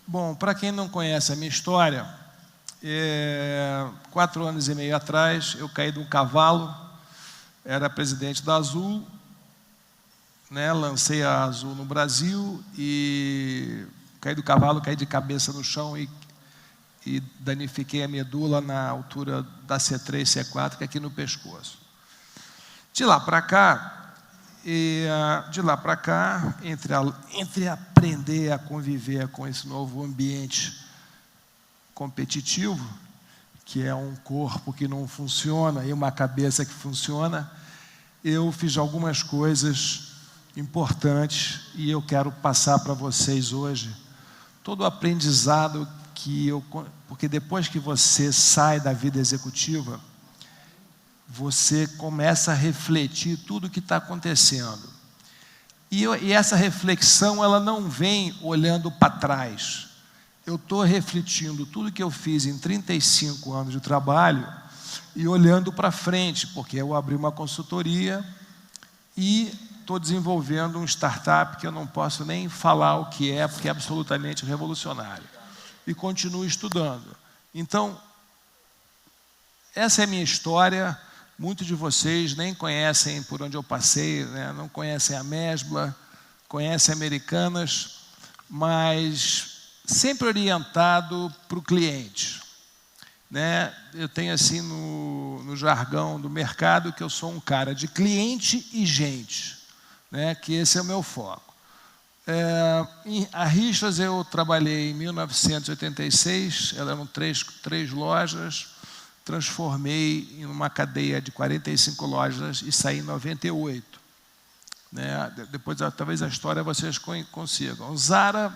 Bom, para quem não conhece a minha história, 4 anos e meio atrás, eu caí de um cavalo, era presidente da Azul, né, lancei a Azul no Brasil e caí do cavalo, caí de cabeça no chão e danifiquei a medula na altura da C3, C4, que é aqui no pescoço. De lá para cá, entre aprender a conviver com esse novo ambiente competitivo, que é um corpo que não funciona e uma cabeça que funciona, eu fiz algumas coisas importantes e eu quero passar para vocês hoje todo o aprendizado porque depois que você sai da vida executiva, você começa a refletir tudo o que está acontecendo. E essa reflexão, ela não vem olhando para trás. Eu estou refletindo tudo que eu fiz em 35 anos de trabalho e olhando para frente, porque eu abri uma consultoria e estou desenvolvendo um startup que eu não posso nem falar o que é, porque é absolutamente revolucionário. E continuo estudando. Então, essa é a minha história. Muitos de vocês nem conhecem por onde eu passei, né? Não conhecem a Mesbla, conhecem Americanas, mas sempre orientado para o cliente, né? Eu tenho assim no jargão do mercado que eu sou um cara de cliente e gente, né? Que esse é o meu foco. A Richlas eu trabalhei em 1986, eram três lojas, transformei em uma cadeia de 45 lojas e saí em 98. Né? Depois, talvez a história vocês consigam. O Zara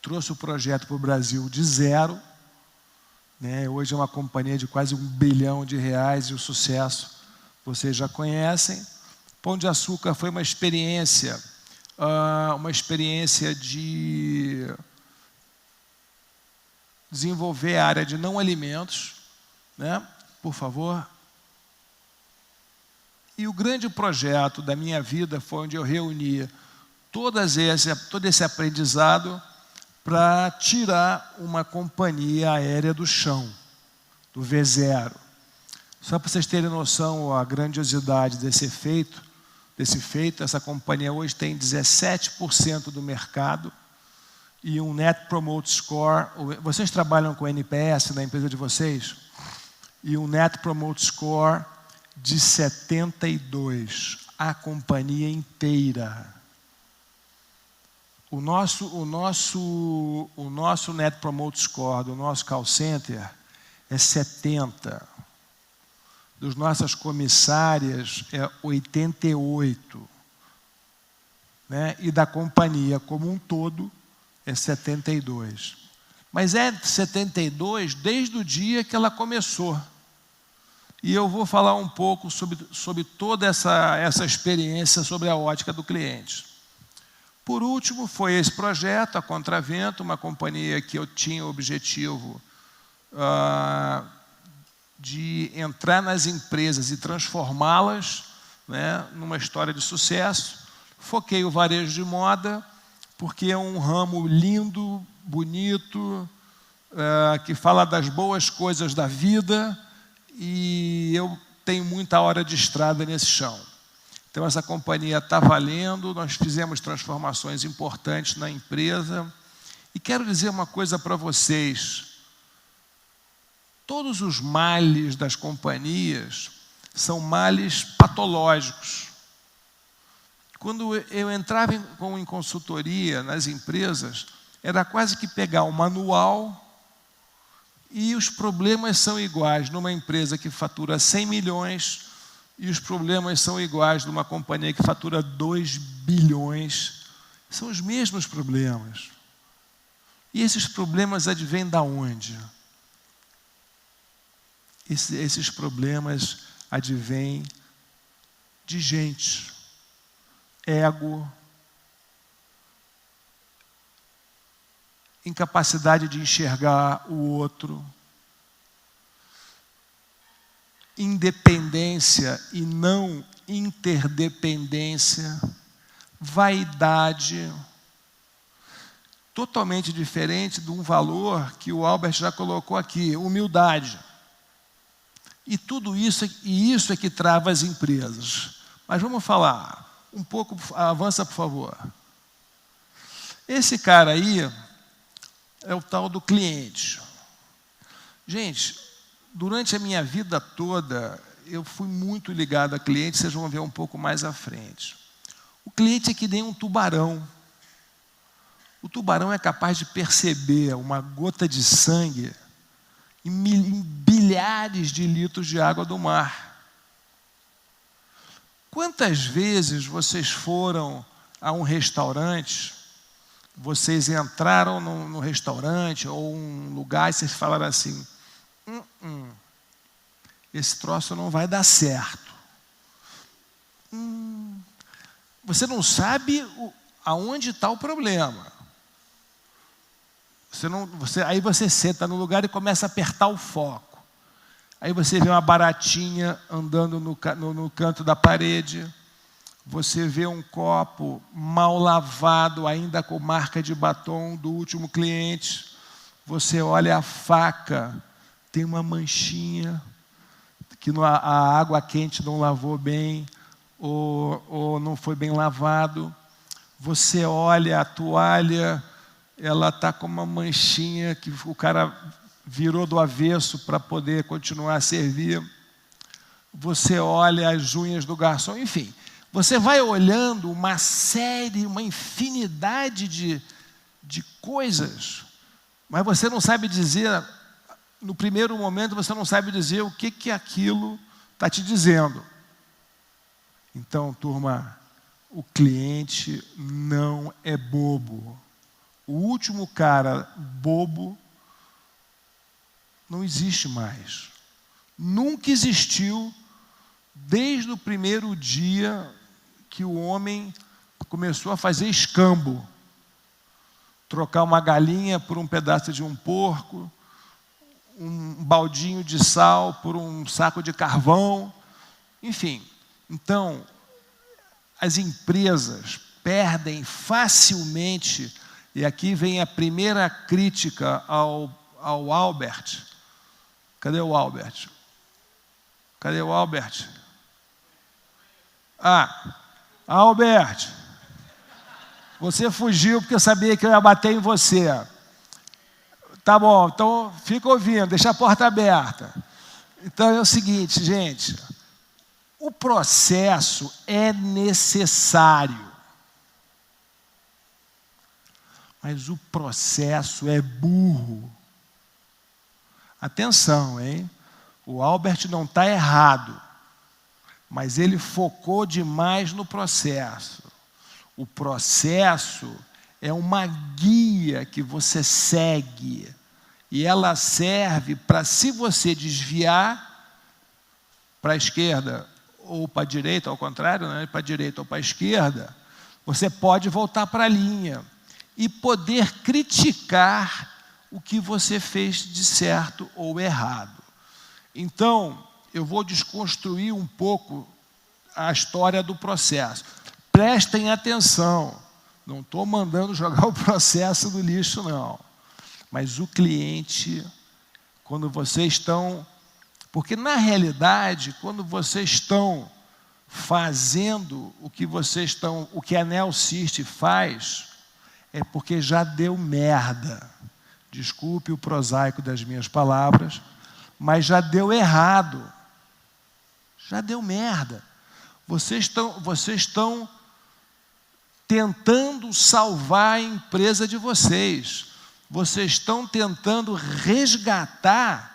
trouxe o projeto para o Brasil de zero. Né? Hoje é uma companhia de quase R$1 bilhão e o sucesso vocês já conhecem. Pão de Açúcar foi uma experiência de desenvolver a área de não alimentos, né? Por favor. E o grande projeto da minha vida foi onde eu reuni todo esse aprendizado para tirar uma companhia aérea do chão, do V0. Só para vocês terem noção a grandiosidade desse feito, essa companhia hoje tem 17% do mercado e um Net Promoter Score. Vocês trabalham com NPS na empresa de vocês? E um Net Promoter Score de 72. A companhia inteira. O nosso Net Promoter Score do nosso call center é 70. Dos nossas comissárias é 88. Né? E da companhia como um todo é 72. Mas é 72 desde o dia que ela começou. E eu vou falar um pouco sobre toda essa experiência sobre a ótica do cliente. Por último, foi esse projeto, a Contravento, uma companhia que eu tinha o objetivo de entrar nas empresas e transformá-las, né, numa história de sucesso. Foquei o varejo de moda, porque é um ramo lindo, bonito, que fala das boas coisas da vida, e eu tenho muita hora de estrada nesse chão. Então, essa companhia está valendo, nós fizemos transformações importantes na empresa. E quero dizer uma coisa para vocês. Todos os males das companhias são males patológicos. Quando eu entrava em consultoria nas empresas, era quase que pegar um manual e os problemas são iguais numa empresa que fatura 100 milhões e os problemas são iguais numa companhia que fatura 2 bilhões. São os mesmos problemas. E esses problemas advêm de onde? Esses problemas advêm de gente. Ego, incapacidade de enxergar o outro, independência e não interdependência, vaidade, totalmente diferente de um valor que o Albert já colocou aqui, humildade. E tudo isso, isso é que trava as empresas. Mas vamos falar um pouco, avança por favor. Esse cara aí é o tal do cliente. Gente, durante a minha vida toda, eu fui muito ligado a cliente, vocês vão ver um pouco mais à frente. O cliente é que nem um tubarão. O tubarão é capaz de perceber uma gota de sangue em bilhares de litros de água do mar. Quantas vezes vocês foram a um restaurante, vocês entraram no restaurante ou um lugar e vocês falaram assim, esse troço não vai dar certo. Você não sabe aonde está o problema. Aí você senta no lugar e começa a apertar o foco. Aí você vê uma baratinha andando no canto da parede. Você vê um copo mal lavado, ainda com marca de batom do último cliente. Você olha a faca, tem uma manchinha, que a água quente não lavou bem, ou não foi bem lavado. Você olha a toalha, ela está com uma manchinha que o cara virou do avesso para poder continuar a servir. Você olha as unhas do garçom, enfim. Você vai olhando uma infinidade de coisas, mas você não sabe dizer, no primeiro momento você não sabe dizer o que aquilo está te dizendo. Então, turma, o cliente não é bobo. O último cara bobo não existe mais. Nunca existiu desde o primeiro dia que o homem começou a fazer escambo. Trocar uma galinha por um pedaço de um porco, um baldinho de sal por um saco de carvão, enfim. Então, as empresas perdem facilmente, e aqui vem a primeira crítica ao Albert. Cadê o Albert? Cadê o Albert? Albert, você fugiu porque eu sabia que eu ia bater em você. Tá bom, então fica ouvindo, deixa a porta aberta. Então é o seguinte, gente, o processo é necessário, mas o processo é burro. Atenção, hein? O Albert não está errado, mas ele focou demais no processo. O processo é uma guia que você segue, e ela serve para, se você desviar para a esquerda ou para a direita, ao contrário, né? Para a direita ou para a esquerda, você pode voltar para a linha e poder criticar o que você fez de certo ou errado. Então, eu vou desconstruir um pouco a história do processo. Prestem atenção, não estou mandando jogar o processo no lixo, não. Mas o cliente, quando vocês estão... Porque, na realidade, quando vocês estão fazendo o que a NeoSyst faz, é porque já deu merda. Desculpe o prosaico das minhas palavras, mas já deu errado. Já deu merda. Vocês estão tentando salvar a empresa de vocês. Vocês estão tentando resgatar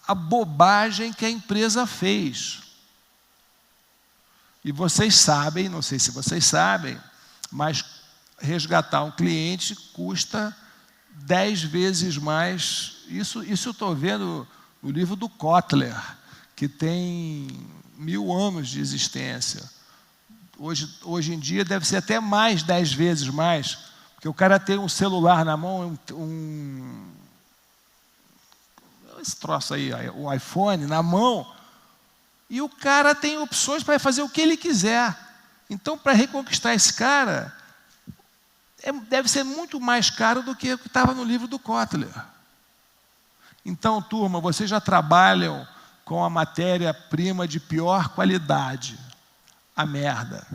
a bobagem que a empresa fez. E vocês sabem, não sei se vocês sabem, mas resgatar um cliente custa 10 vezes mais. Isso eu estou vendo no livro do Kotler, que tem 1000 anos de existência. Hoje em dia deve ser até mais, 10 vezes mais, porque o cara tem um celular na mão, esse troço aí, o iPhone na mão, e o cara tem opções para fazer o que ele quiser. Então, para reconquistar esse cara, deve ser muito mais caro do que o que estava no livro do Kotler. Então, turma, vocês já trabalham com a matéria-prima de pior qualidade, a merda.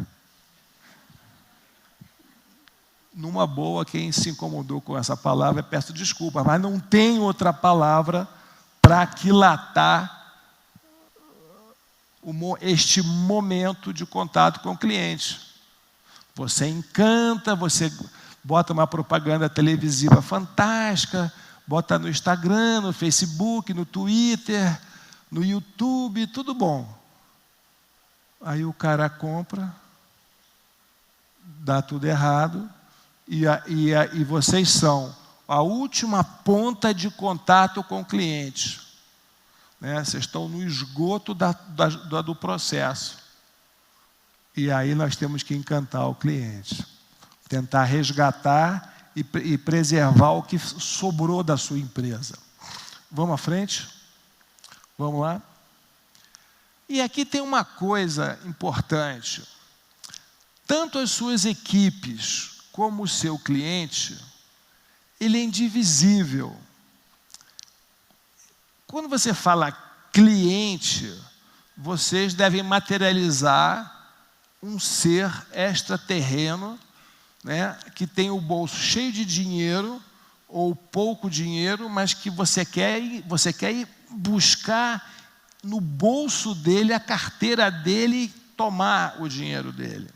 Numa boa, quem se incomodou com essa palavra, peço desculpa, mas não tem outra palavra para aquilatar este momento de contato com o cliente. Você encanta, você bota uma propaganda televisiva fantástica, bota no Instagram, no Facebook, no Twitter, no YouTube, tudo bom. Aí o cara compra, dá tudo errado, e vocês são a última ponta de contato com o cliente. Né? Vocês estão no esgoto do processo. E aí nós temos que encantar o cliente. Tentar resgatar e preservar o que sobrou da sua empresa. Vamos à frente? Vamos lá? E aqui tem uma coisa importante. Tanto as suas equipes como o seu cliente, ele é indivisível. Quando você fala cliente, vocês devem materializar um ser extraterreno, né, que tem o bolso cheio de dinheiro ou pouco dinheiro, mas que você quer ir buscar no bolso dele, a carteira dele, e tomar o dinheiro dele.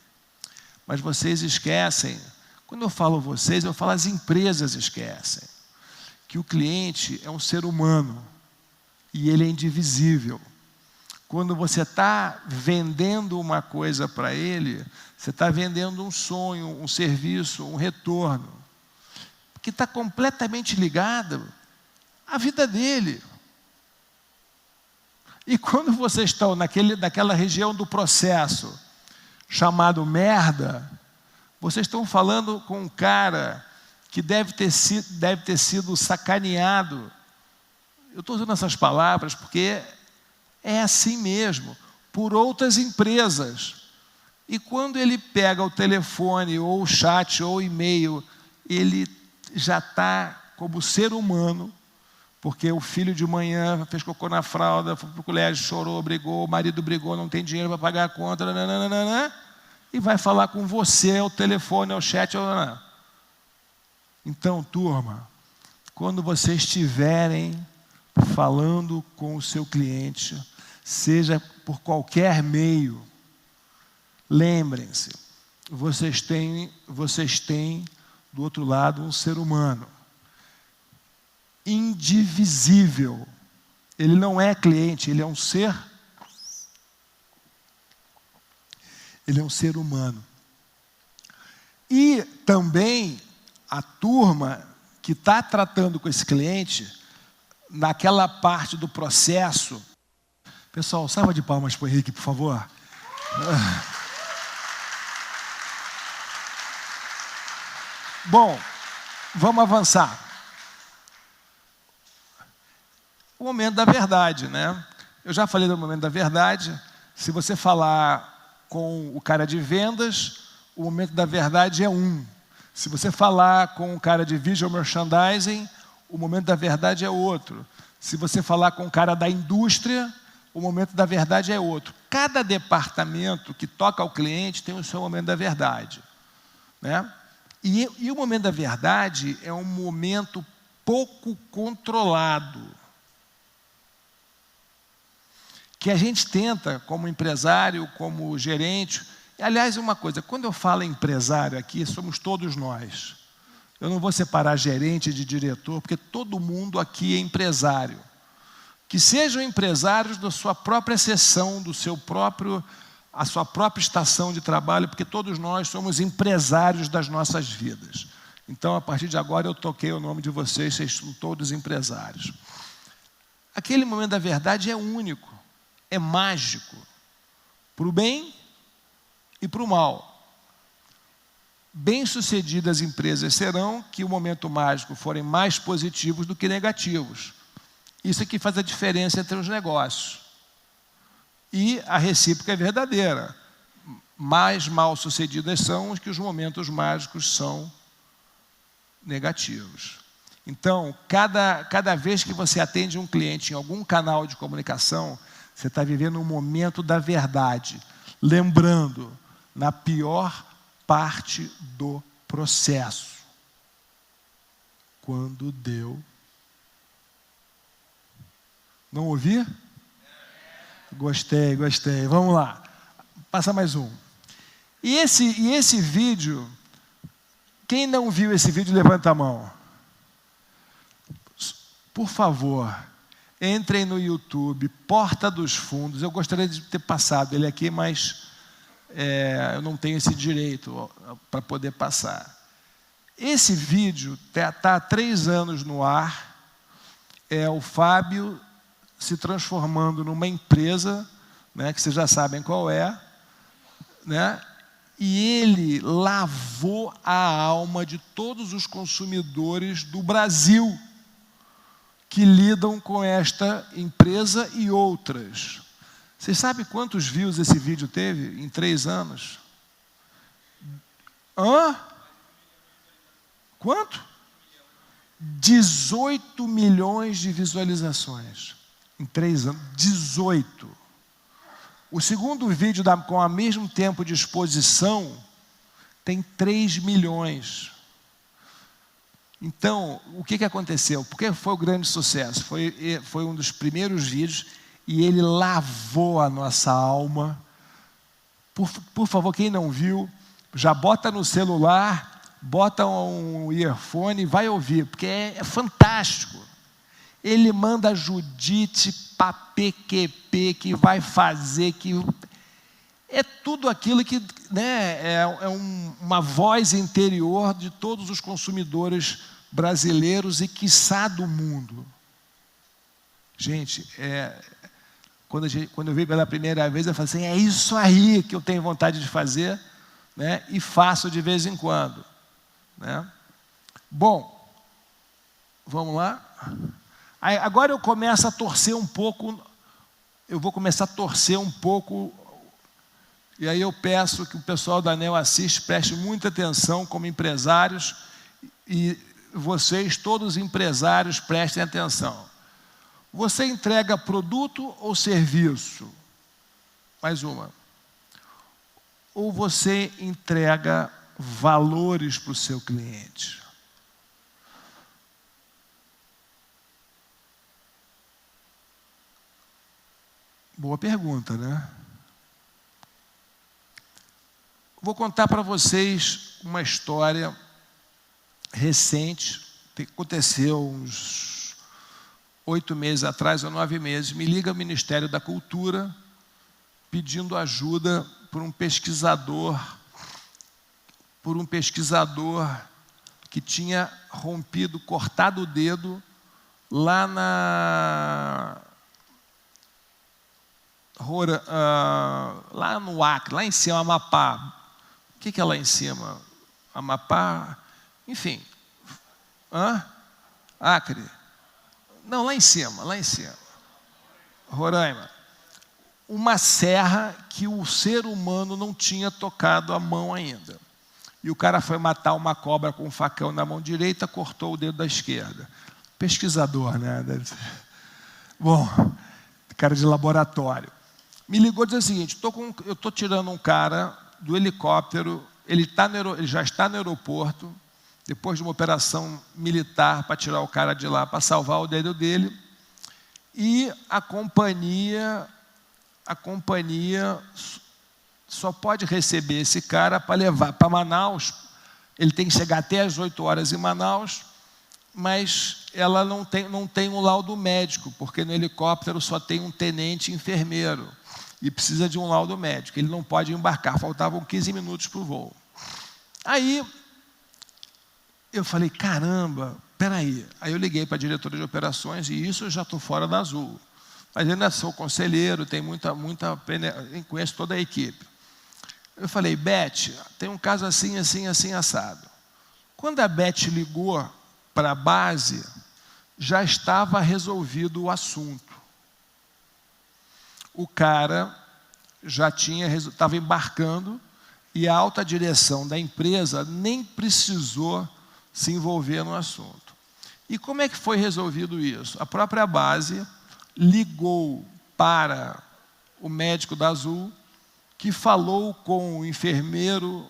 Mas vocês esquecem, quando eu falo vocês, eu falo as empresas esquecem, que o cliente é um ser humano e ele é indivisível. Quando você está vendendo uma coisa para ele, você está vendendo um sonho, um serviço, um retorno, que está completamente ligado à vida dele. E quando vocês estão naquela região do processo, chamado merda, vocês estão falando com um cara que deve ter sido sacaneado. Eu estou usando essas palavras porque é assim mesmo, por outras empresas. E quando ele pega o telefone, ou o chat, ou o e-mail, ele já está como ser humano, porque o filho de manhã fez cocô na fralda, foi para o colégio, chorou, brigou, o marido brigou, não tem dinheiro para pagar a conta, nananana, e vai falar com você, ao telefone, ao chat, nananana. Então, turma, quando vocês estiverem falando com o seu cliente, seja por qualquer meio, lembrem-se, vocês têm do outro lado um ser humano indivisível. Ele não é cliente, ele é um ser humano. E também a turma que está tratando com esse cliente, naquela parte do processo. Pessoal, salva de palmas para o Henrique, por favor. Bom, vamos avançar. O momento da verdade, né? Eu já falei do momento da verdade. Se você falar com o cara de vendas, o momento da verdade é um. Se você falar com o cara de visual merchandising, o momento da verdade é outro. Se você falar com o cara da indústria, o momento da verdade é outro. Cada departamento que toca ao cliente tem o seu momento da verdade, né? E o momento da verdade é um momento pouco controlado, que a gente tenta, como empresário, como gerente. Aliás, uma coisa, quando eu falo empresário aqui, somos todos nós. Eu não vou separar gerente de diretor, porque todo mundo aqui é empresário. Que sejam empresários da sua própria seção, a sua própria estação de trabalho, porque todos nós somos empresários das nossas vidas. Então, a partir de agora, eu toquei o nome de vocês são todos empresários. Aquele momento da verdade é único, é mágico, para o bem e para o mal. Bem-sucedidas empresas serão que o momento mágico forem mais positivos do que negativos. Isso é que faz a diferença entre os negócios. E a recíproca é verdadeira. mais mal-sucedidas são que os momentos mágicos são negativos. Então, cada vez que você atende um cliente em algum canal de comunicação, você está vivendo um momento da verdade. Lembrando, na pior parte do processo, quando deu. Não ouvi? Gostei. Vamos lá. Passa mais um. E esse vídeo, quem não viu esse vídeo, levanta a mão. Por favor, entrem no YouTube, Porta dos Fundos. Eu gostaria de ter passado ele aqui, mas eu não tenho esse direito para poder passar. Esse vídeo está há 3 anos no ar. É o Fábio se transformando numa empresa, né, que vocês já sabem qual é, né? E ele lavou a alma de todos os consumidores do Brasil que lidam com esta empresa e outras. Vocês sabem quantos views esse vídeo teve em 3 anos? Quanto? 18 milhões de visualizações em 3 anos. 18. O segundo vídeo com o mesmo tempo de exposição tem 3 milhões. Então, o que aconteceu? Por que foi o grande sucesso? Foi um dos primeiros vídeos e ele lavou a nossa alma. Por favor, quem não viu, já bota no celular, bota um earphone e vai ouvir, porque é fantástico. Ele manda a Judite para PQP, que vai fazer, que é tudo aquilo que, né, uma voz interior de todos os consumidores brasileiros e, quiçá, do mundo. Gente, quando eu vi pela primeira vez, eu falei assim, é isso aí que eu tenho vontade de fazer, né, e faço de vez em quando, né? Bom, vamos lá. Agora eu começo a torcer um pouco, e aí eu peço que o pessoal da Neo Assist preste muita atenção como empresários, e vocês, todos empresários, prestem atenção. Você entrega produto ou serviço? Mais uma. Ou você entrega valores para o seu cliente? Boa pergunta, né? Vou contar para vocês uma história recente, que aconteceu uns 8 meses atrás, ou 9 meses. Me liga o Ministério da Cultura pedindo ajuda por um pesquisador que tinha cortado o dedo lá lá no Acre, lá em cima, Amapá. O que é lá em cima? Amapá, enfim. Acre. Não, lá em cima. Roraima. Uma serra que o ser humano não tinha tocado a mão ainda. E o cara foi matar uma cobra com um facão na mão direita, cortou o dedo da esquerda. Pesquisador, né? Bom, cara de laboratório. Me ligou e disse o seguinte, eu estou tirando um cara do helicóptero, ele já está no aeroporto, depois de uma operação militar para tirar o cara de lá, para salvar o dedo dele, e a companhia só pode receber esse cara para levar para Manaus. Ele tem que chegar até às 8 horas em Manaus, mas ela não tem um laudo médico, porque no helicóptero só tem um tenente enfermeiro, e precisa de um laudo médico. Ele não pode embarcar, faltavam 15 minutos para o voo. Aí, eu falei, caramba, peraí. Aí eu liguei para a diretora de operações, e isso eu já estou fora da Azul. Mas ainda sou conselheiro, tenho conheço toda a equipe. Eu falei, Beth, tem um caso assim, assado. Quando a Beth ligou para a base, já estava resolvido o assunto. O cara já estava embarcando, e a alta direção da empresa nem precisou se envolver no assunto. E como é que foi resolvido isso? A própria base ligou para o médico da Azul, que falou com o enfermeiro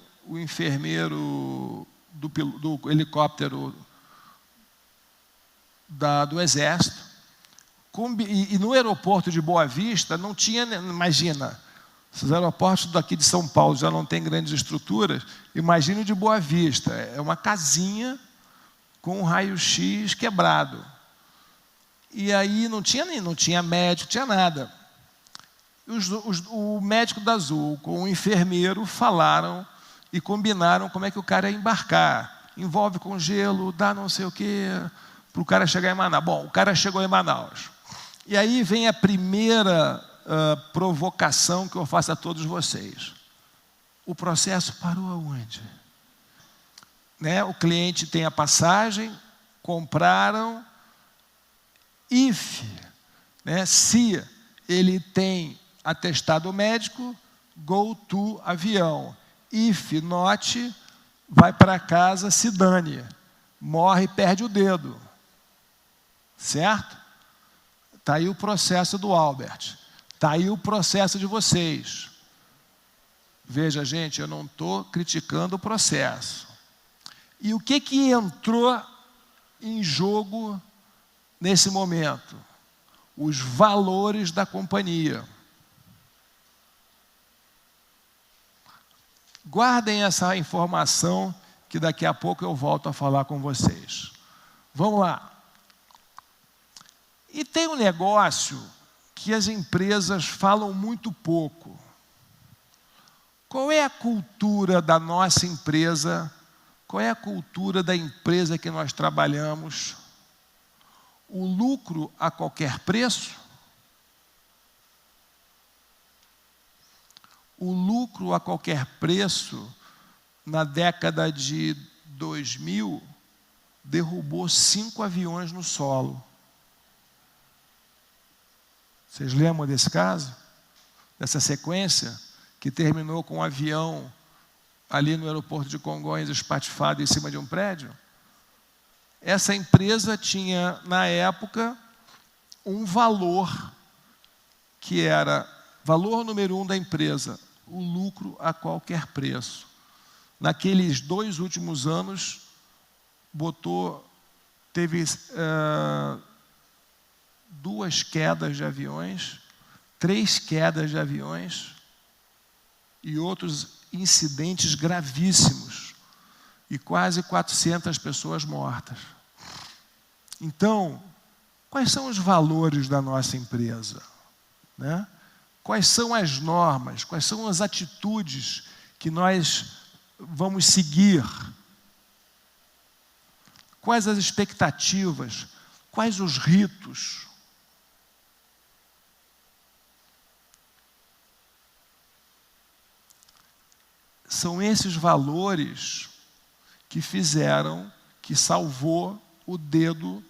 do helicóptero do Exército, e no aeroporto de Boa Vista não tinha, imagina, os aeroportos daqui de São Paulo já não têm grandes estruturas, imagine o de Boa Vista, é uma casinha com um raio-x quebrado. E aí não tinha médico, não tinha nada. O médico da Azul com o enfermeiro falaram e combinaram como é que o cara ia embarcar. Envolve com gelo, dá não sei o quê, para o cara chegar em Manaus. Bom, o cara chegou em Manaus. E aí vem a primeira provocação que eu faço a todos vocês. O processo parou aonde? Né? O cliente tem a passagem, compraram, né? Se ele tem atestado médico, go to avião. If not, vai para casa, se dane. Morre e perde o dedo. Certo? Está aí o processo do Albert. Está aí o processo de vocês. Veja, gente, eu não estou criticando o processo. E o que entrou em jogo nesse momento? Os valores da companhia. Guardem essa informação, que daqui a pouco eu volto a falar com vocês. Vamos lá. E tem um negócio que as empresas falam muito pouco. Qual é a cultura da nossa empresa? Qual é a cultura da empresa que nós trabalhamos? O lucro a qualquer preço? O lucro a qualquer preço, na década de 2000, derrubou 5 aviões no solo. Vocês lembram desse caso? Dessa sequência? Que terminou com um avião ali no aeroporto de Congonhas espatifado em cima de um prédio? Essa empresa tinha, na época, um valor que era valor número 1 da empresa, o lucro a qualquer preço. Naqueles 2 últimos anos, teve 2 quedas de aviões, 3 quedas de aviões e outros incidentes gravíssimos e quase 400 pessoas mortas. Então, quais são os valores da nossa empresa? Né? Quais são as normas? Quais são as atitudes que nós vamos seguir? Quais as expectativas? Quais os ritos? São esses valores que salvou o dedo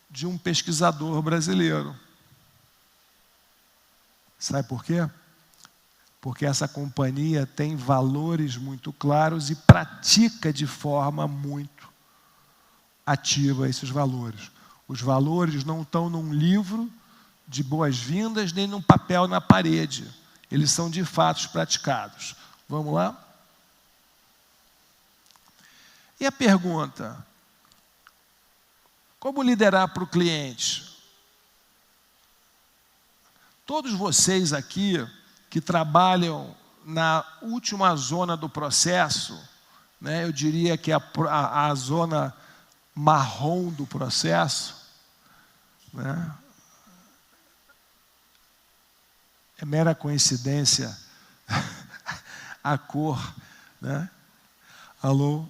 de um pesquisador brasileiro. Sabe por quê? Porque essa companhia tem valores muito claros e pratica de forma muito ativa esses valores. Os valores não estão num livro de boas-vindas nem num papel na parede. Eles são de fato praticados. Vamos lá? E a pergunta: como liderar para o cliente? Todos vocês aqui que trabalham na última zona do processo, né, eu diria que a zona marrom do processo, né, é mera coincidência a cor, né? Alô?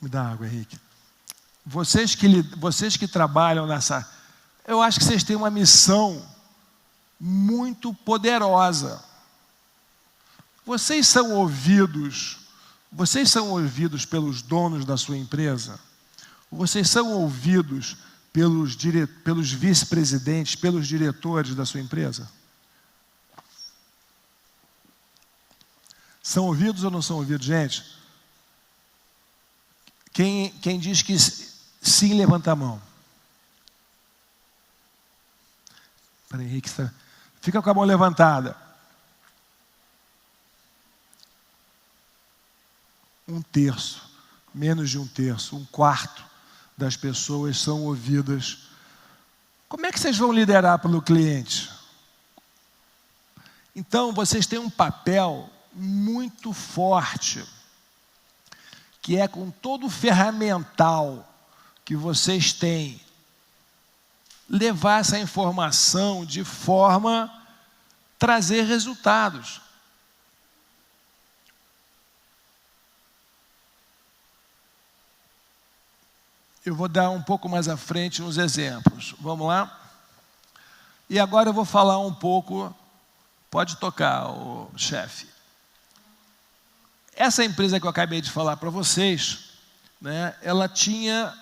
Me dá água, Henrique. Vocês que trabalham nessa... Eu acho que vocês têm uma missão muito poderosa. Vocês são ouvidos pelos donos da sua empresa? Vocês são ouvidos pelos vice-presidentes, pelos diretores da sua empresa? São ouvidos ou não são ouvidos, gente? Quem diz que sim, levanta a mão. Peraí, Henrique, fica com a mão levantada. 1/3, menos de 1/3, 1/4 das pessoas são ouvidas. Como é que vocês vão liderar pelo cliente? Então, vocês têm um papel muito forte, que é com todo o ferramental que vocês têm, levar essa informação de forma a trazer resultados. Eu vou dar um pouco mais à frente uns exemplos. Vamos lá? E agora eu vou falar um pouco. Pode tocar, o chefe. Essa empresa que eu acabei de falar para vocês, né, ela tinha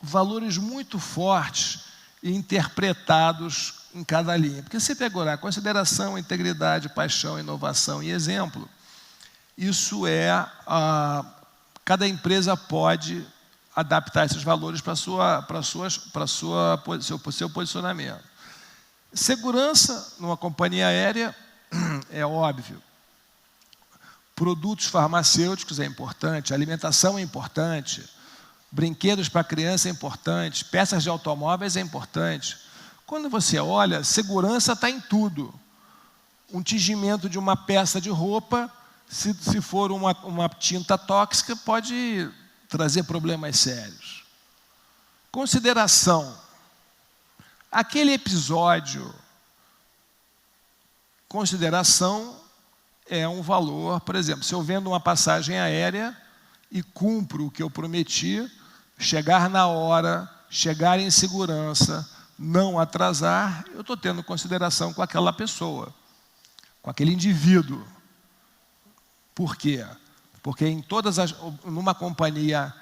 valores muito fortes e interpretados em cada linha. Porque se pegar consideração, integridade, paixão, inovação e exemplo, isso cada empresa pode adaptar esses valores para seu posicionamento. Segurança numa companhia aérea é óbvio. Produtos farmacêuticos é importante, alimentação é importante, brinquedos para criança é importante, peças de automóveis é importante. Quando você olha, segurança está em tudo. Um tingimento de uma peça de roupa, se for uma tinta tóxica, pode trazer problemas sérios. Consideração. Aquele episódio, consideração é um valor. Por exemplo, se eu vendo uma passagem aérea e cumpro o que eu prometi, chegar na hora, chegar em segurança, não atrasar, eu estou tendo consideração com aquela pessoa, com aquele indivíduo. Por quê? Porque numa companhia,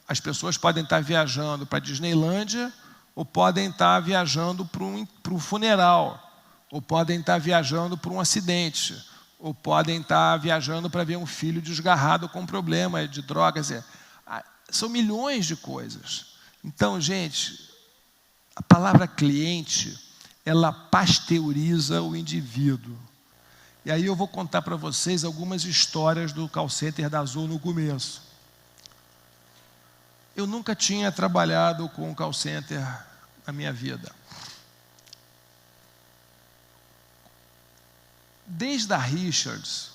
as pessoas podem estar viajando para a Disneylândia, ou podem estar viajando para um funeral, ou podem estar viajando para um acidente, ou podem estar viajando para ver um filho desgarrado com problema de drogas. São milhões de coisas. Então, gente, a palavra cliente, ela pasteuriza o indivíduo. E aí eu vou contar para vocês algumas histórias do call center da Azul no começo. Eu nunca tinha trabalhado com call center na minha vida. Desde a Richards,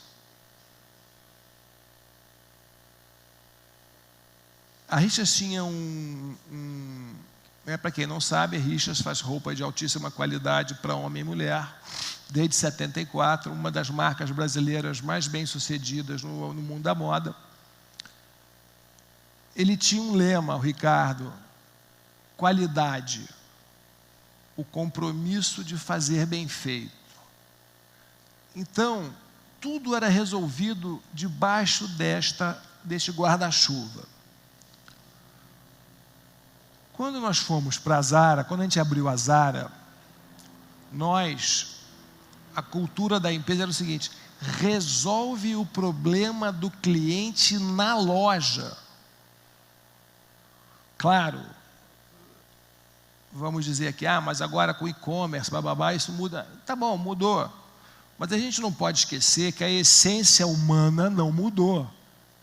tinha para quem não sabe, a Richards faz roupa de altíssima qualidade para homem e mulher. Desde 74, uma das marcas brasileiras mais bem-sucedidas no mundo da moda. Ele tinha um lema, o Ricardo: qualidade, o compromisso de fazer bem feito. Então, tudo era resolvido debaixo deste guarda-chuva. Quando nós fomos para a Zara, quando a gente abriu a Zara, a cultura da empresa era o seguinte: resolve o problema do cliente na loja. Claro, vamos dizer aqui, mas agora com e-commerce, bababá, isso muda. Tá bom, mudou. Mas a gente não pode esquecer que a essência humana não mudou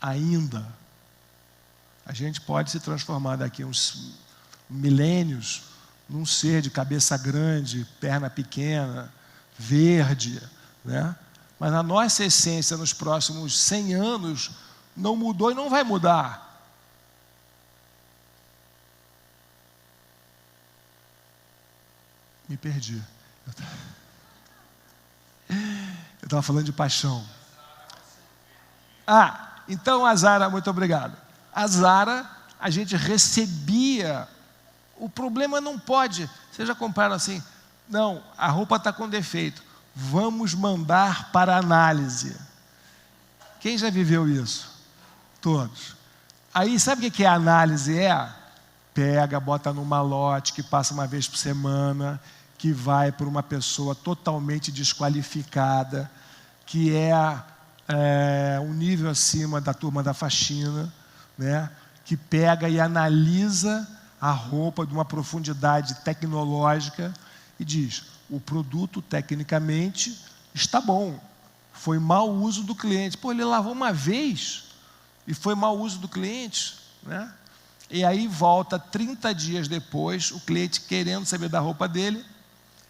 ainda. A gente pode se transformar daqui a uns milênios num ser de cabeça grande, perna pequena, verde, né? Mas a nossa essência nos próximos 100 anos não mudou e não vai mudar. Me perdi. Eu estava falando de paixão. Então a Zara, muito obrigado. A Zara, a gente recebia. O problema não pode. Vocês já compraram assim? Não, a roupa está com defeito. Vamos mandar para análise. Quem já viveu isso? Todos. Aí, sabe o que a análise é? Pega, bota num malote que passa uma vez por semana, que vai para uma pessoa totalmente desqualificada. que é um nível acima da turma da faxina, né? Que pega e analisa a roupa de uma profundidade tecnológica e diz: o produto tecnicamente está bom, foi mau uso do cliente. Pô, ele lavou uma vez e foi mau uso do cliente, né? E aí volta 30 dias depois, o cliente querendo saber da roupa dele,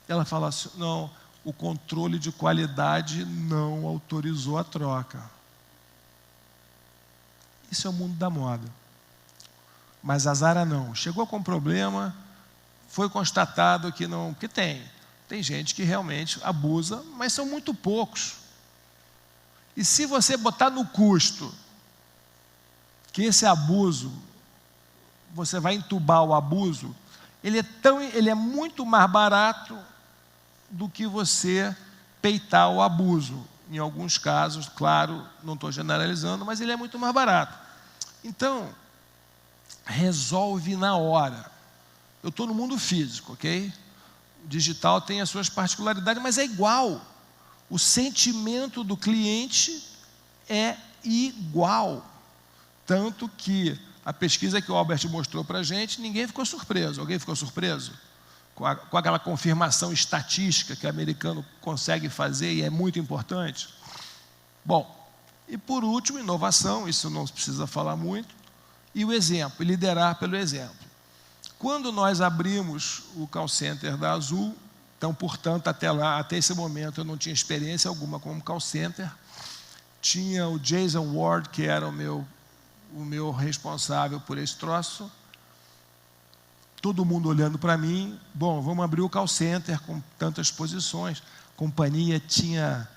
ela fala assim: não, o controle de qualidade não autorizou a troca. Isso é o mundo da moda. Mas a Zara não. Chegou com problema, foi constatado que não, que tem gente que realmente abusa, mas são muito poucos. E se você botar no custo que esse abuso, você vai entubar o abuso, ele é muito mais barato do que você peitar o abuso. Em alguns casos, claro, não estou generalizando, mas ele é muito mais barato. Então, resolve na hora. Eu estou no mundo físico, ok? O digital tem as suas particularidades, mas é igual. O sentimento do cliente é igual. Tanto que a pesquisa que o Albert mostrou para a gente, ninguém ficou surpreso. Alguém ficou surpreso? Com aquela confirmação estatística que o americano consegue fazer e é muito importante? Bom, e por último, inovação, isso não precisa falar muito, e o exemplo, e liderar pelo exemplo. Quando nós abrimos o call center da Azul, então, portanto, até esse momento eu não tinha experiência alguma como call center, tinha o Jason Ward, que era o meu responsável por esse troço, todo mundo olhando para mim: bom, vamos abrir o call center com tantas posições. A companhia tinha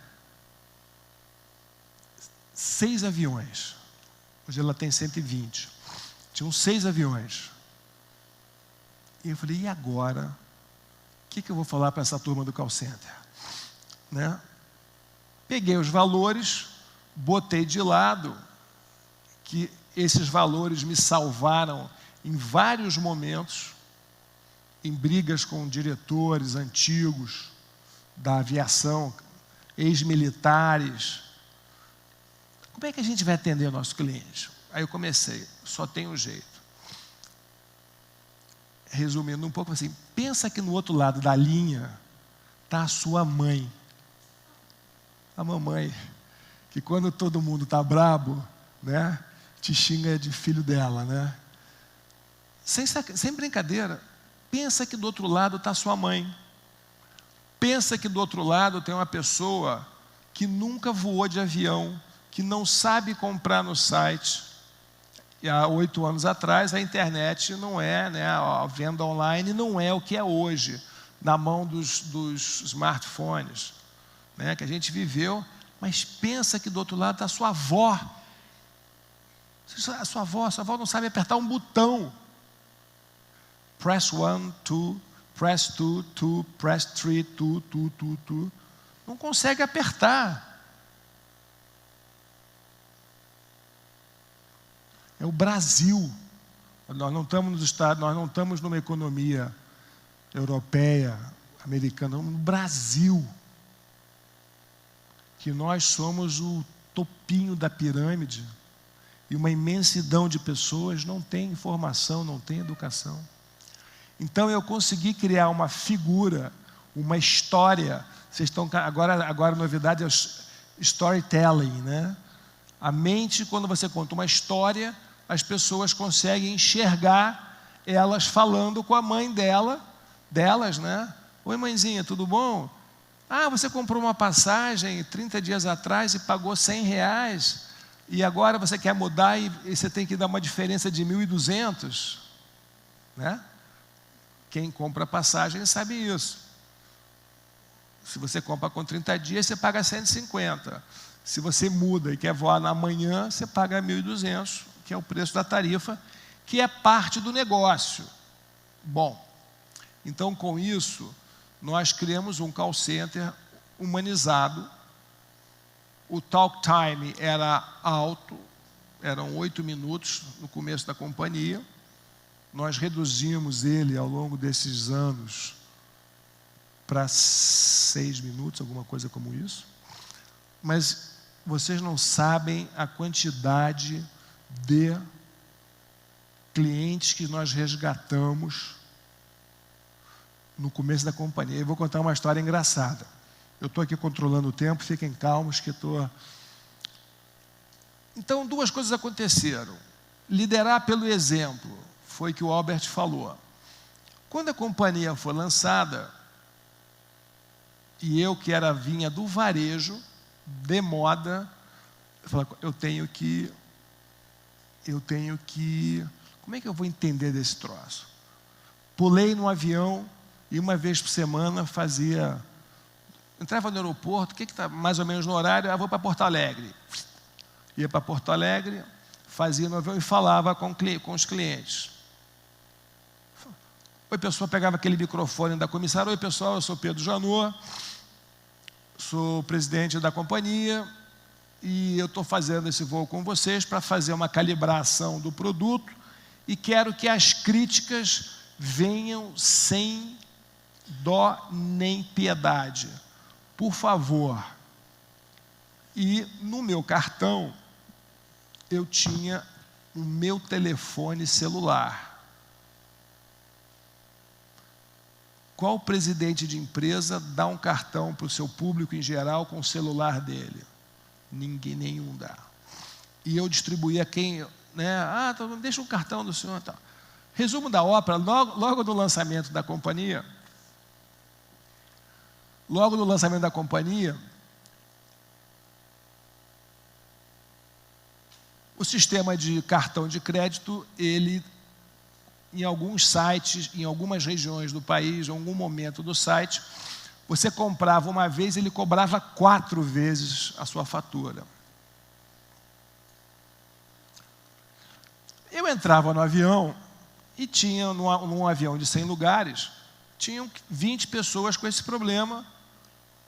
6 aviões, hoje ela tem 120. Tinham 6 aviões. E eu falei: e agora? O que eu vou falar para essa turma do call center? Né? Peguei os valores, botei de lado, que esses valores me salvaram em vários momentos, em brigas com diretores antigos da aviação, ex-militares. Como é que a gente vai atender o nosso cliente? Aí eu comecei: só tem um jeito. Resumindo um pouco assim, pensa que no outro lado da linha está a sua mãe. A mamãe, que quando todo mundo está brabo, né, te xinga de filho dela, né? Sem brincadeira, pensa que do outro lado está a sua mãe. Pensa que do outro lado tem uma pessoa que nunca voou de avião, que não sabe comprar no site. E há 8 anos atrás, a internet não é, né, a venda online não é o que é hoje, na mão dos smartphones, né, que a gente viveu. Mas pensa que do outro lado está a sua avó. A sua avó não sabe apertar um botão. Press 1, 2, press 2, 2, press 3, 2, 2, 2, 2. Não consegue apertar. É o Brasil. Nós não estamos nos Estados, nós não estamos numa economia europeia, americana, no Brasil. Que nós somos o topinho da pirâmide e uma imensidão de pessoas não tem informação, não tem educação. Então eu consegui criar uma figura, uma história. Vocês estão agora a novidade é o storytelling, né? A mente, quando você conta uma história, as pessoas conseguem enxergar elas falando com a mãe delas, né? Oi, mãezinha, tudo bom? Ah, você comprou uma passagem 30 dias atrás e pagou R$100, e agora você quer mudar e você tem que dar uma diferença de 1.200, né? Quem compra passagem sabe isso. Se você compra com 30 dias, você paga 150. Se você muda e quer voar na manhã, você paga 1.200, que é o preço da tarifa, que é parte do negócio. Bom, então com isso, nós criamos um call center humanizado. O talk time era alto, eram 8 minutos no começo da companhia. Nós reduzimos ele ao longo desses anos para 6 minutos, alguma coisa como isso. Mas vocês não sabem a quantidade de clientes que nós resgatamos no começo da companhia. Eu vou contar uma história engraçada. Eu estou aqui controlando o tempo, fiquem calmos que estou... Então, duas coisas aconteceram. Liderar pelo exemplo, foi o que o Albert falou. Quando a companhia foi lançada, e eu que vinha do varejo, de moda, eu falei, eu tenho que... Como é que eu vou entender desse troço? Pulei no avião e uma vez por semana entrava no aeroporto, o que está mais ou menos no horário? Vou para Porto Alegre. Ia para Porto Alegre, fazia no avião e falava com os clientes. Oi, pessoal, pegava aquele microfone da comissária. Oi, pessoal, eu sou Pedro Janot, sou presidente da companhia e eu estou fazendo esse voo com vocês para fazer uma calibração do produto e quero que as críticas venham sem dó nem piedade. Por favor. E no meu cartão, eu tinha o meu telefone celular. Qual presidente de empresa dá um cartão para o seu público em geral com o celular dele? Ninguém, nenhum dá. E eu distribuía quem... deixa o cartão do senhor. Tá. Resumo da ópera, logo no lançamento da companhia, o sistema de cartão de crédito, ele, em alguns sites, em algumas regiões do país, em algum momento do site, você comprava uma vez, ele cobrava 4 vezes a sua fatura. Eu entrava no avião e tinha, num avião de 100 lugares, tinham 20 pessoas com esse problema,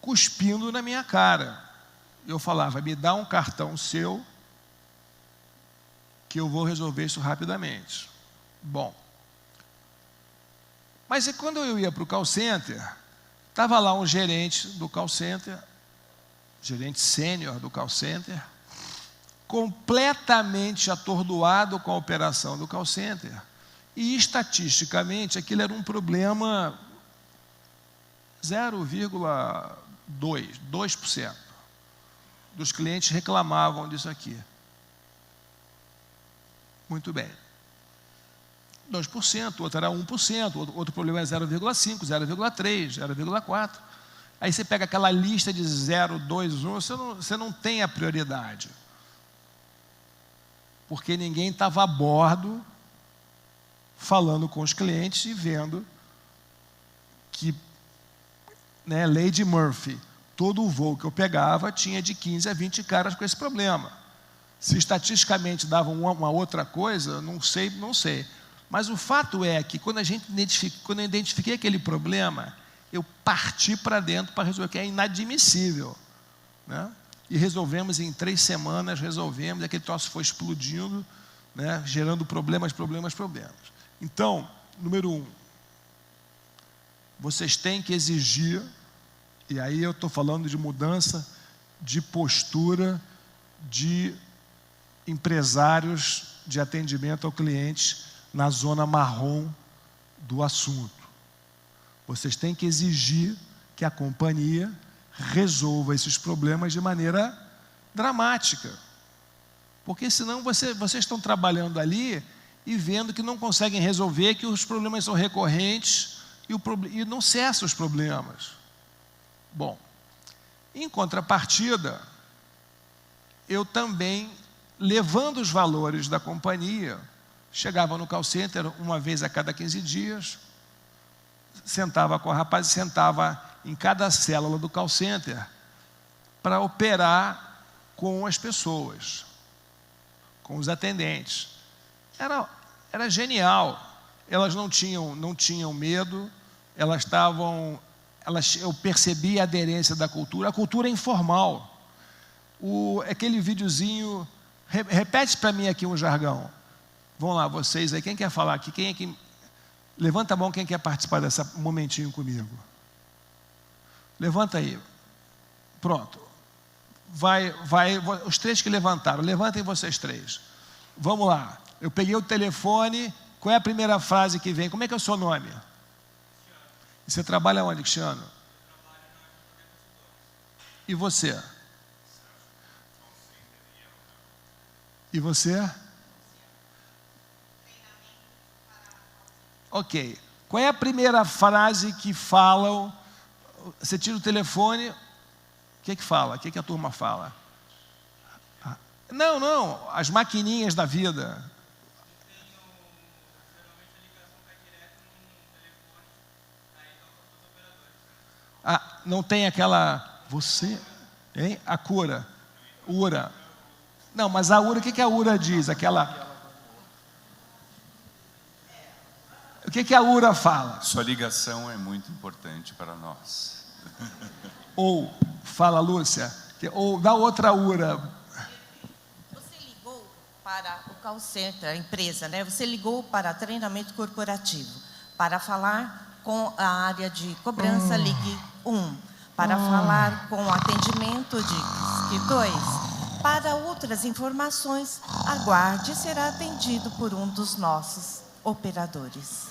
cuspindo na minha cara. Eu falava, me dá um cartão seu, que eu vou resolver isso rapidamente. Bom. Mas e quando eu ia para o call center, estava lá um gerente do call center, gerente sênior do call center, completamente atordoado com a operação do call center. E, estatisticamente, aquilo era um problema 2% dos clientes reclamavam disso aqui. Muito bem. 2%, outro era 1%, outro problema é 0,5%, 0,3%, 0,4%. Aí você pega aquela lista de 0, 2, 1, você não tem a prioridade. Porque ninguém estava a bordo falando com os clientes e vendo que, Lady Murphy, todo o voo que eu pegava tinha de 15 a 20 caras com esse problema. Se estatisticamente davam uma outra coisa, não sei. Mas o fato é que quando eu identifiquei aquele problema, eu parti para dentro para resolver, que é inadmissível. E resolvemos em 3 semanas, aquele troço foi explodindo, gerando problemas. Então, número 1, vocês têm que exigir, e aí eu estou falando de mudança de postura de empresários de atendimento ao cliente na zona marrom do assunto. Vocês têm que exigir que a companhia resolva esses problemas de maneira dramática. Porque senão vocês estão trabalhando ali e vendo que não conseguem resolver, que os problemas são recorrentes e não cessam os problemas. Bom, em contrapartida, eu também, levando os valores da companhia, chegava no call center uma vez a cada 15 dias, sentava com a rapaz, sentava em cada célula do call center para operar com as pessoas, com os atendentes. Era genial. Elas não tinham medo, eu percebia a aderência da cultura. A cultura é informal. Aquele videozinho, repete para mim aqui um jargão. Vamos lá, vocês aí, quem quer falar aqui? Levanta a mão quem quer participar desse momentinho comigo. Levanta aí. Pronto. os 3 que levantaram, levantem vocês 3. Vamos lá. Eu peguei o telefone, qual é a primeira frase que vem? Como é que é o seu nome? E você trabalha onde, Cristiano? E você? E você? Ok. Qual é a primeira frase que falam? Você tira o telefone, o que fala? O que a turma fala? Não, as maquininhas da vida. Não tem aquela... Você? Hein? A cura. URA. Não, mas a URA, o que a URA diz? O que a URA fala? Sua ligação é muito importante para nós. Ou, fala Lúcia, ou dá outra URA. Você ligou para o call center, a empresa, né? Você ligou para treinamento corporativo, para falar com a área de cobrança, ligue 1. Para falar com atendimento, diga 2. Para outras informações, aguarde e será atendido por um dos nossos operadores.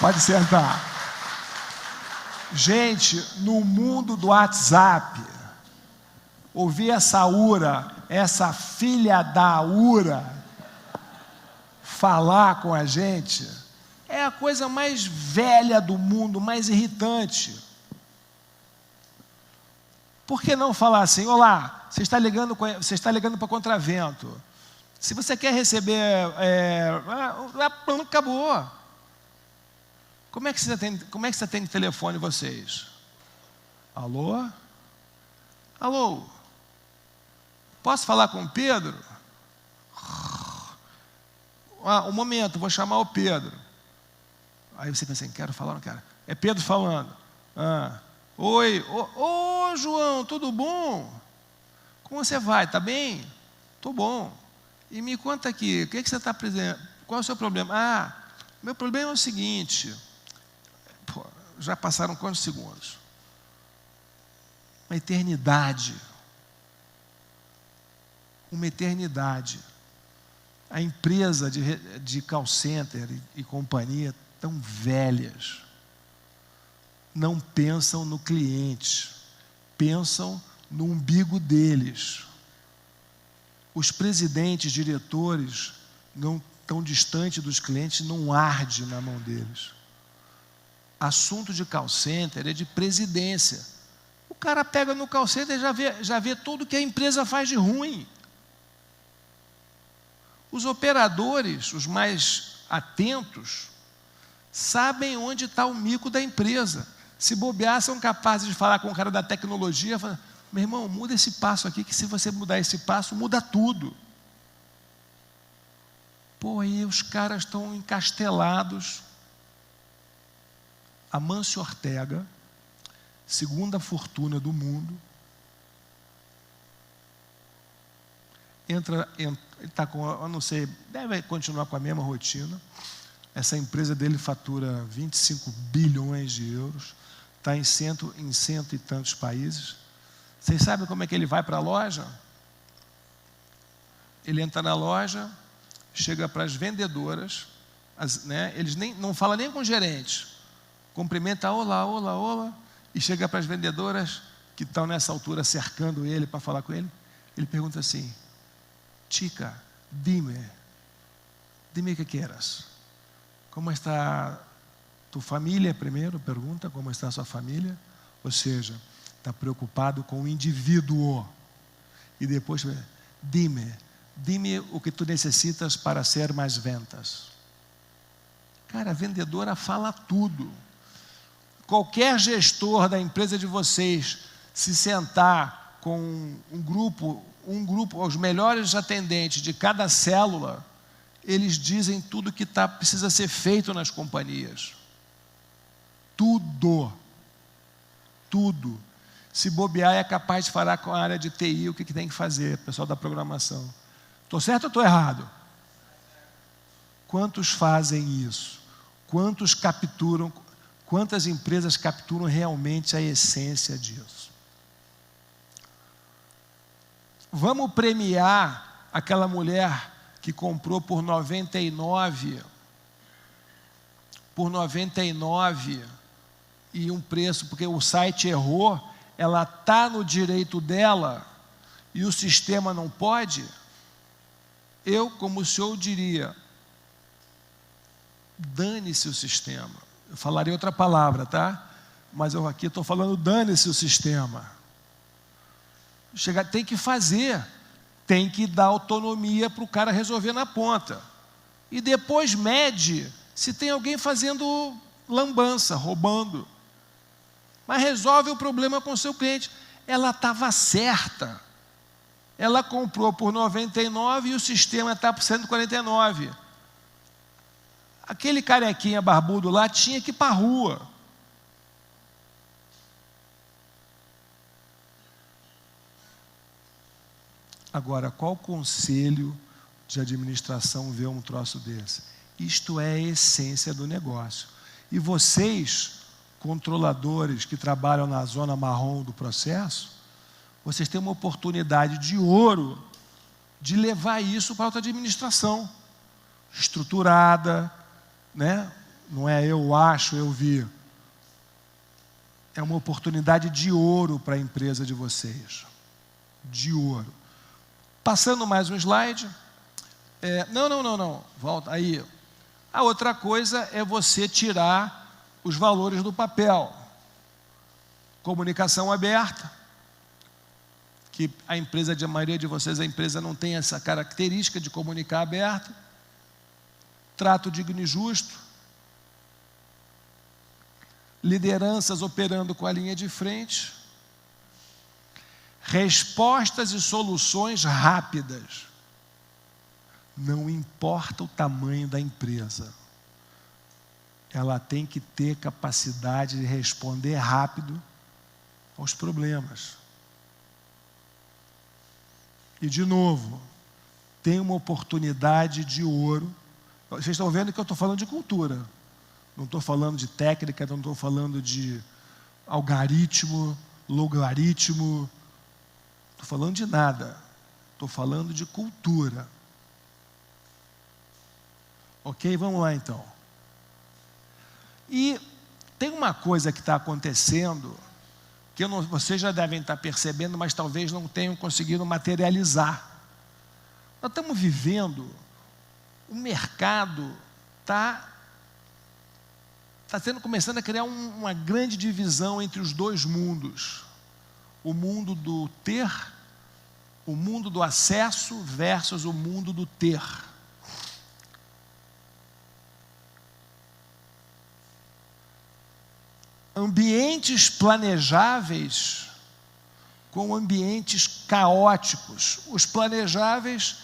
Pode sentar. Gente, no mundo do WhatsApp, ouvir essa URA, essa filha da URA, falar com a gente, é a coisa mais velha do mundo, mais irritante. Por que não falar assim? Olá, você está ligando para Contravento. Se você quer receber... acabou. Como é que você tem telefone vocês? Alô? Alô? Posso falar com o Pedro? Um momento, vou chamar o Pedro. Aí você pensa assim, quero falar, não quero. É Pedro falando. Oi, João, tudo bom? Como você vai? Tá bem? Tô bom. E me conta aqui, o que você está apresentando? Qual é o seu problema? Meu problema é o seguinte. Já passaram quantos segundos? Uma eternidade. Uma eternidade. A empresa de call center e companhia tão velhas. Não pensam no cliente, pensam no umbigo deles. Os presidentes, diretores, não tão distante dos clientes, não arde na mão deles. Assunto de call center é de presidência. O cara pega no call center e já vê tudo que a empresa faz de ruim. Os operadores, os mais atentos, sabem onde está o mico da empresa. Se bobear, são capazes de falar com o cara da tecnologia, falar, meu irmão, muda esse passo aqui, que se você mudar esse passo, muda tudo. Aí os caras estão encastelados. Amancio Ortega, segunda fortuna do mundo, ele está com, eu não sei, deve continuar com a mesma rotina. Essa empresa dele fatura 25 bilhões de euros, está em cento e tantos países. Vocês sabem como é que ele vai para a loja? Ele entra na loja, chega para as vendedoras, eles não falam nem com os gerentes, cumprimenta, olá, e chega para as vendedoras que estão nessa altura cercando ele para falar com ele. Ele pergunta assim, chica, dime que quieras. Como está tua família? Primeiro pergunta como está a sua família, ou seja, está preocupado com o indivíduo. E depois, dime o que tu necessitas para ser mais ventas. Cara, a vendedora fala tudo. Qualquer gestor da empresa de vocês se sentar com um grupo, os melhores atendentes de cada célula, eles dizem tudo que precisa ser feito nas companhias. Tudo. Se bobear, é capaz de falar com a área de TI o que tem que fazer, pessoal da programação. Estou certo ou estou errado? Quantos fazem isso? Quantos capturam? Quantas empresas capturam realmente a essência disso? Vamos premiar aquela mulher que comprou por 99 e um preço, porque o site errou, ela está no direito dela e o sistema não pode? Eu, como senhor, diria, dane-se o sistema. Eu falarei outra palavra, tá? Mas eu aqui estou falando, dane-se o sistema. Tem que fazer, tem que dar autonomia para o cara resolver na ponta. E depois mede se tem alguém fazendo lambança, roubando. Mas resolve o problema com o seu cliente. Ela estava certa. Ela comprou por 99 e o sistema está por 149. Aquele carequinha barbudo lá tinha que ir para a rua. Agora, qual conselho de administração vê um troço desse? Isto é a essência do negócio. E vocês, controladores que trabalham na zona marrom do processo, vocês têm uma oportunidade de ouro de levar isso para a alta administração, estruturada, né? Não é eu acho, eu vi. É uma oportunidade de ouro para a empresa de vocês. De ouro. Passando mais um slide. Não. Volta aí. A outra coisa é você tirar os valores do papel. Comunicação aberta. Que a maioria de vocês, a empresa não tem essa característica de comunicar aberto. Trato digno e justo. Lideranças operando com a linha de frente. Respostas e soluções rápidas. Não importa o tamanho da empresa. Ela tem que ter capacidade de responder rápido aos problemas. E, de novo, tem uma oportunidade de ouro. Vocês estão vendo que eu estou falando de cultura. Não estou falando de técnica, não estou falando de algoritmo, logaritmo. Estou falando de nada. Estou falando de cultura. Ok? Vamos lá, então. E tem uma coisa que está acontecendo, que vocês já devem estar percebendo, mas talvez não tenham conseguido materializar. Nós estamos vivendo, o mercado está começando a criar uma grande divisão entre os dois mundos. O mundo do ter, o mundo do acesso versus o mundo do ter. Ambientes planejáveis com ambientes caóticos. Os planejáveis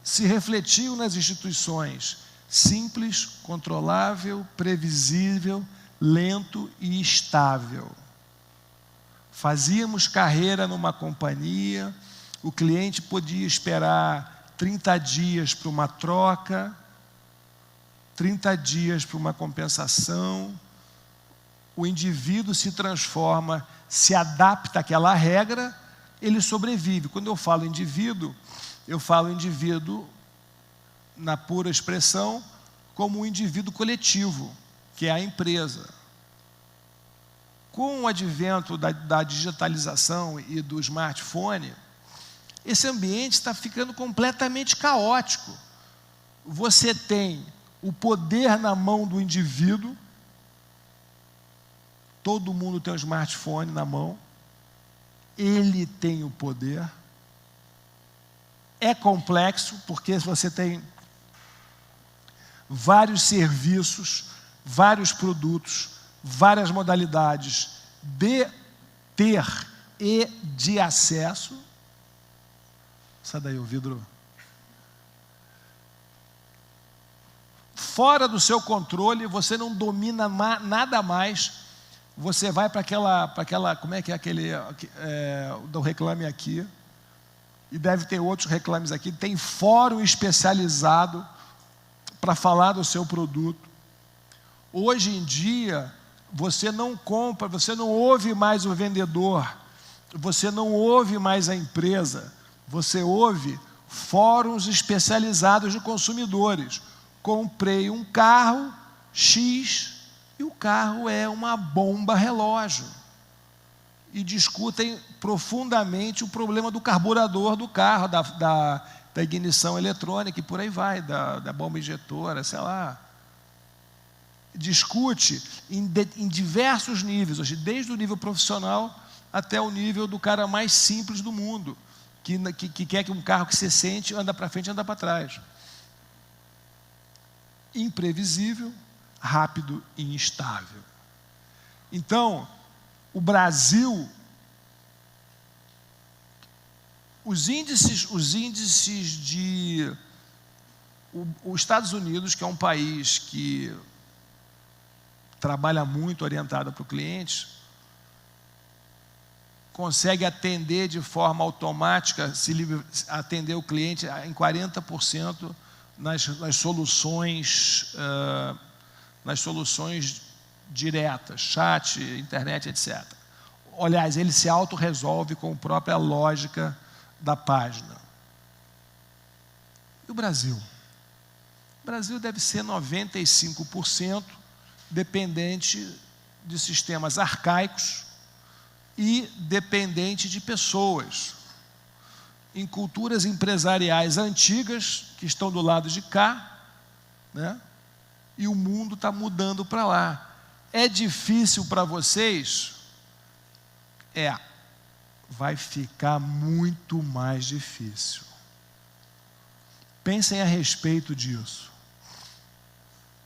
se refletiam nas instituições. Simples, controlável, previsível, lento e estável. Fazíamos carreira numa companhia, o cliente podia esperar 30 dias para uma troca, 30 dias para uma compensação. O indivíduo se transforma, se adapta àquela regra, ele sobrevive. Quando eu falo indivíduo na pura expressão, como um indivíduo coletivo, que é a empresa. Com o advento da digitalização e do smartphone, esse ambiente está ficando completamente caótico. Você tem o poder na mão do indivíduo, todo mundo tem um smartphone na mão, ele tem o poder. É complexo, porque você tem vários serviços, vários produtos, várias modalidades de ter e de acesso. Sai daí o vidro. Fora do seu controle, você não domina nada mais. Você vai para aquela, como é que é aquele, do Reclame Aqui, e deve ter outros reclames aqui, tem fórum especializado para falar do seu produto. Hoje em dia, você não compra, você não ouve mais o vendedor, você não ouve mais a empresa, você ouve fóruns especializados de consumidores. Comprei um carro X e o carro é uma bomba relógio. E discutem profundamente o problema do carburador do carro, da ignição eletrônica e por aí vai, da bomba injetora, sei lá. Discute em diversos níveis, desde o nível profissional até o nível do cara mais simples do mundo, que quer que um carro que você sente anda para frente e anda para trás. Imprevisível, rápido e instável. Então, o Brasil, os índices de... Os Estados Unidos, que é um país que trabalha muito orientado para o cliente, consegue atender de forma automática, atender o cliente em 40% nas soluções diretas, chat, internet, etc. Aliás, ele se autorresolve com a própria lógica da página. E o Brasil? O Brasil deve ser 95% dependente de sistemas arcaicos e dependente de pessoas. Em culturas empresariais antigas, que estão do lado de cá, né? E o mundo está mudando para lá. É difícil para vocês? Vai ficar muito mais difícil. Pensem a respeito disso.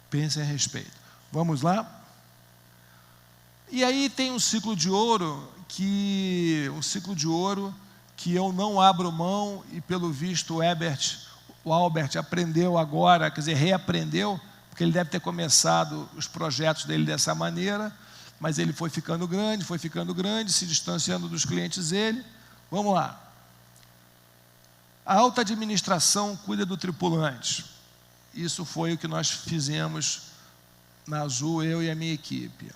Pensem a respeito. Vamos lá? E aí tem um ciclo de ouro que eu não abro mão, e pelo visto o Albert aprendeu agora, quer dizer, reaprendeu, porque ele deve ter começado os projetos dele dessa maneira, mas ele foi ficando grande, se distanciando dos clientes dele. Vamos lá. A alta administração cuida do tripulante. Isso foi o que nós fizemos na Azul, eu e a minha equipe.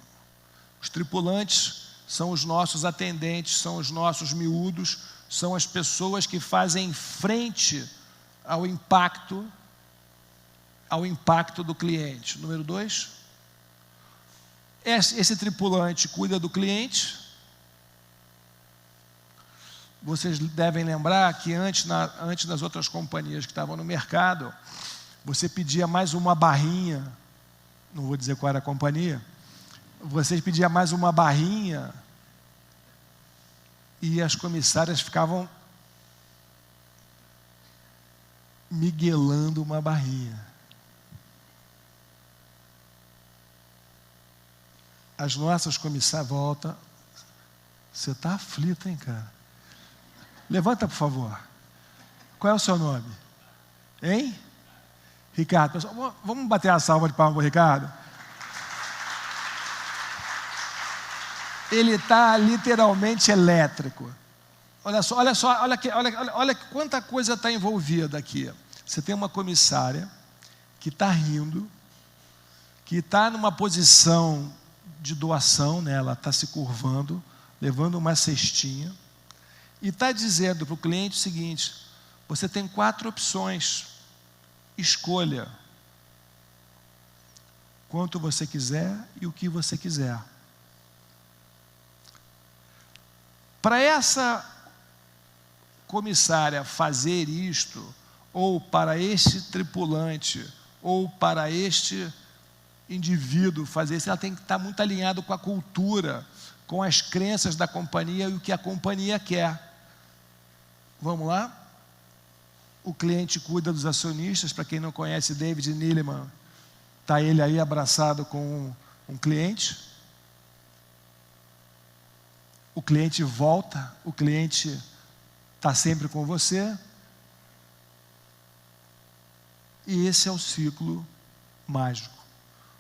Os tripulantes são os nossos atendentes, são os nossos miúdos, são as pessoas que fazem frente ao impacto do cliente. Número 2, esse tripulante cuida do cliente. Vocês devem lembrar que antes das outras companhias que estavam no mercado, você pedia mais uma barrinha, não vou dizer qual era a companhia, você pedia mais uma barrinha e as comissárias ficavam miguelando uma barrinha. As nossas comissárias voltam. Você está aflito, hein, cara? Levanta, por favor. Qual é o seu nome? Hein? Ricardo. Pessoal, vamos bater a salva de palmas para o Ricardo? Ele está literalmente elétrico. Olha quanta coisa está envolvida aqui. Você tem uma comissária que está rindo, que está numa posição de doação, né? Ela está se curvando, levando uma cestinha, e está dizendo para o cliente o seguinte: você tem 4 opções, escolha quanto você quiser e o que você quiser. Para essa comissária fazer isto, ou para este tripulante, ou para este indivíduo fazer isso, ela tem que estar muito alinhada com a cultura, com as crenças da companhia e o que a companhia quer. Vamos lá? O cliente cuida dos acionistas. Para quem não conhece David Neeleman, está ele aí abraçado com um cliente. O cliente volta, o cliente está sempre com você. E esse é o ciclo mágico,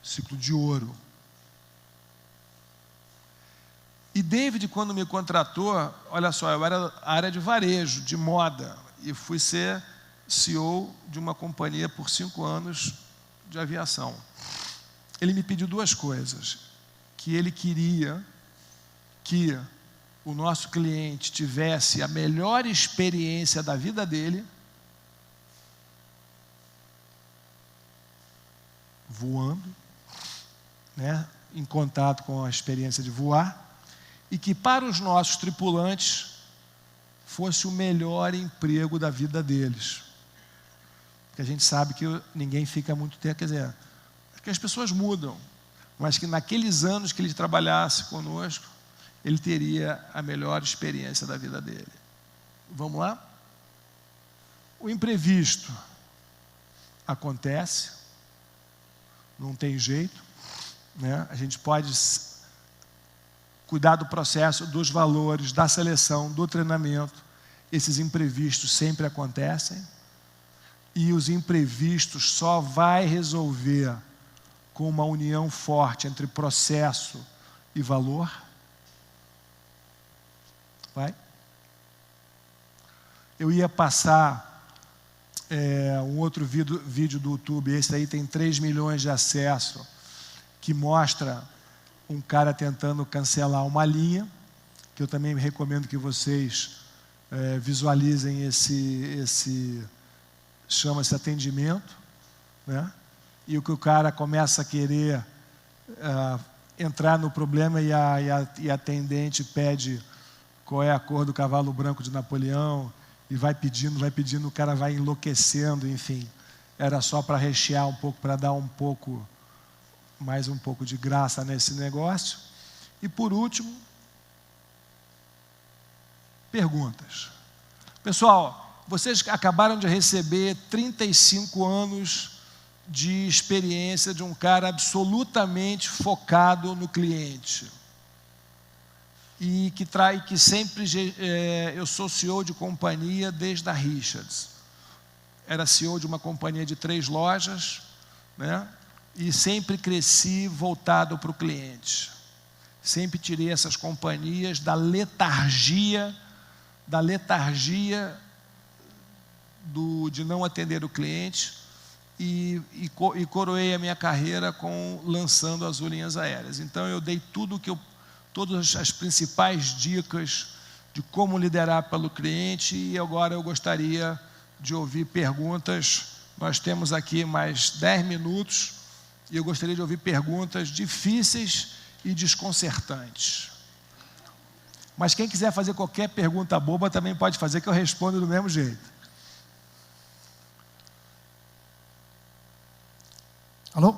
o ciclo de ouro. E David, quando me contratou, olha só, eu era a área de varejo, de moda, e fui ser CEO de uma companhia por 5 anos de aviação. Ele me pediu 2 coisas: que ele queria que o nosso cliente tivesse a melhor experiência da vida dele, voando, né, em contato com a experiência de voar, e que para os nossos tripulantes fosse o melhor emprego da vida deles. Porque a gente sabe que ninguém fica muito tempo, quer dizer, que as pessoas mudam, mas que naqueles anos que ele trabalhasse conosco, ele teria a melhor experiência da vida dele. Vamos lá? O imprevisto acontece, não tem jeito, né? A gente pode cuidar do processo, dos valores, da seleção, do treinamento. Esses imprevistos sempre acontecem, e os imprevistos só vai resolver com uma união forte entre processo e valor. Vai? Eu ia passar um outro vídeo do YouTube, esse aí tem 3 milhões de acessos, que mostra um cara tentando cancelar uma linha, que eu também recomendo que vocês visualizem chama-se atendimento, né? E o que o cara começa a querer entrar no problema e a atendente pede qual é a cor do cavalo branco de Napoleão, e vai pedindo, o cara vai enlouquecendo, enfim. Era só para rechear um pouco, para dar mais um pouco de graça nesse negócio. E por último, perguntas. Pessoal, vocês acabaram de receber 35 anos de experiência de um cara absolutamente focado no cliente. E que sempre, eu sou CEO de companhia desde a Richards. Era CEO de uma companhia de 3 lojas, né? E sempre cresci voltado para o cliente. Sempre tirei essas companhias da letargia de não atender o cliente e coroei a minha carreira lançando as linhas aéreas. Então eu dei todas as principais dicas de como liderar pelo cliente, e agora eu gostaria de ouvir perguntas. Nós temos aqui mais 10 minutos e eu gostaria de ouvir perguntas difíceis e desconcertantes. Mas quem quiser fazer qualquer pergunta boba também pode fazer, que eu respondo do mesmo jeito. Alô?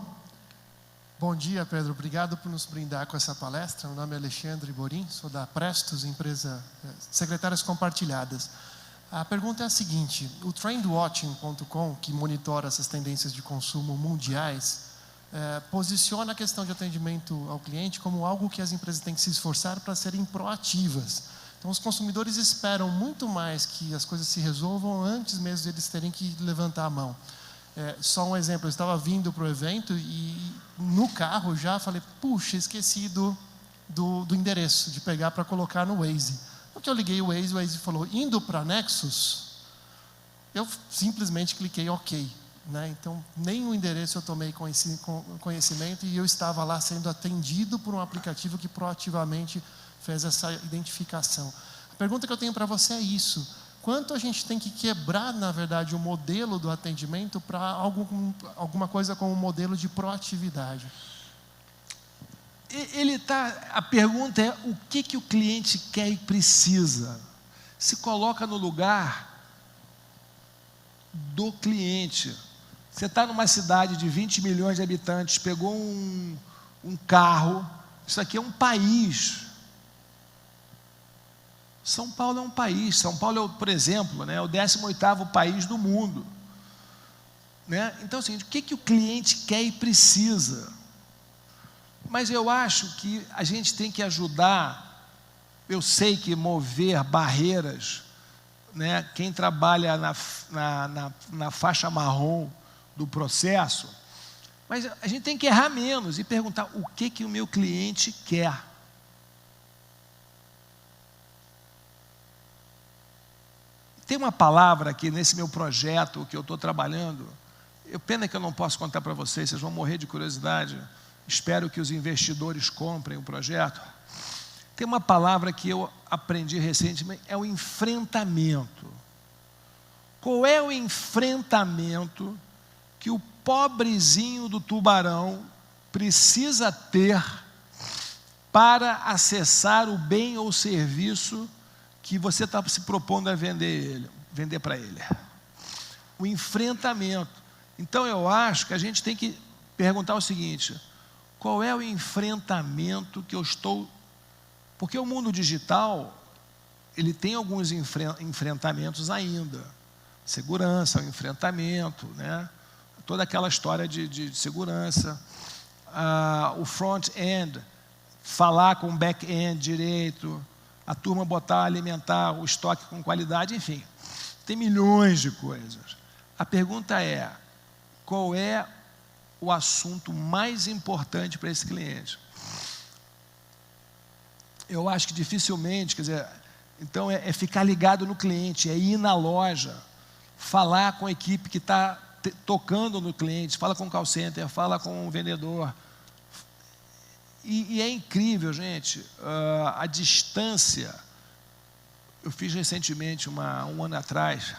Bom dia, Pedro. Obrigado por nos brindar com essa palestra. Meu nome é Alexandre Borim, sou da Prestos, empresa Secretárias Compartilhadas. A pergunta é a seguinte: o Trendwatching.com, que monitora essas tendências de consumo mundiais, posiciona a questão de atendimento ao cliente como algo que as empresas têm que se esforçar para serem proativas. Então, os consumidores esperam muito mais que as coisas se resolvam antes mesmo de eles terem que levantar a mão. Só um exemplo, eu estava vindo para o evento e no carro já falei, puxa, esqueci do endereço, de pegar para colocar no Waze. Porque eu liguei o Waze falou, indo para Nexus, eu simplesmente cliquei OK. Né? Então, nem o endereço eu tomei conhecimento, e eu estava lá sendo atendido por um aplicativo que proativamente fez essa identificação. A pergunta que eu tenho para você é isso: quanto a gente tem que quebrar, na verdade, o modelo do atendimento para alguma coisa como um modelo de proatividade? A pergunta é o que o cliente quer e precisa. Se coloca no lugar do cliente. Você está numa cidade de 20 milhões de habitantes, pegou um carro, isso aqui é um país. São Paulo é um país. São Paulo, por exemplo, né, é o 18º país do mundo. Né? Então, assim, o que o cliente quer e precisa? Mas eu acho que a gente tem que ajudar. Eu sei que mover barreiras, né, quem trabalha na faixa marrom do processo, mas a gente tem que errar menos e perguntar o que o meu cliente quer. Tem uma palavra aqui nesse meu projeto que eu estou trabalhando, pena que eu não posso contar para vocês, vocês vão morrer de curiosidade. espero que os investidores comprem o projeto. Tem uma palavra que eu aprendi recentemente, é o enfrentamento. Qual é o enfrentamento que o pobrezinho do tubarão precisa ter para acessar o bem ou serviço que você está se propondo a vender para ele? O enfrentamento. Então eu acho que a gente tem que perguntar o seguinte: qual é o enfrentamento que eu estou... Porque o mundo digital, ele tem alguns enfrentamentos ainda. Segurança, o enfrentamento, né? Toda aquela história de segurança. O front-end, falar com o back-end direito, a turma alimentar o estoque com qualidade, enfim. Tem milhões de coisas. A pergunta é, qual é o assunto mais importante para esse cliente? Eu acho que dificilmente, quer dizer, então é ficar ligado no cliente, é ir na loja, falar com a equipe que está tocando no cliente, fala com o call center, fala com o vendedor. E é incrível, gente, a distância. Eu fiz recentemente, um ano atrás,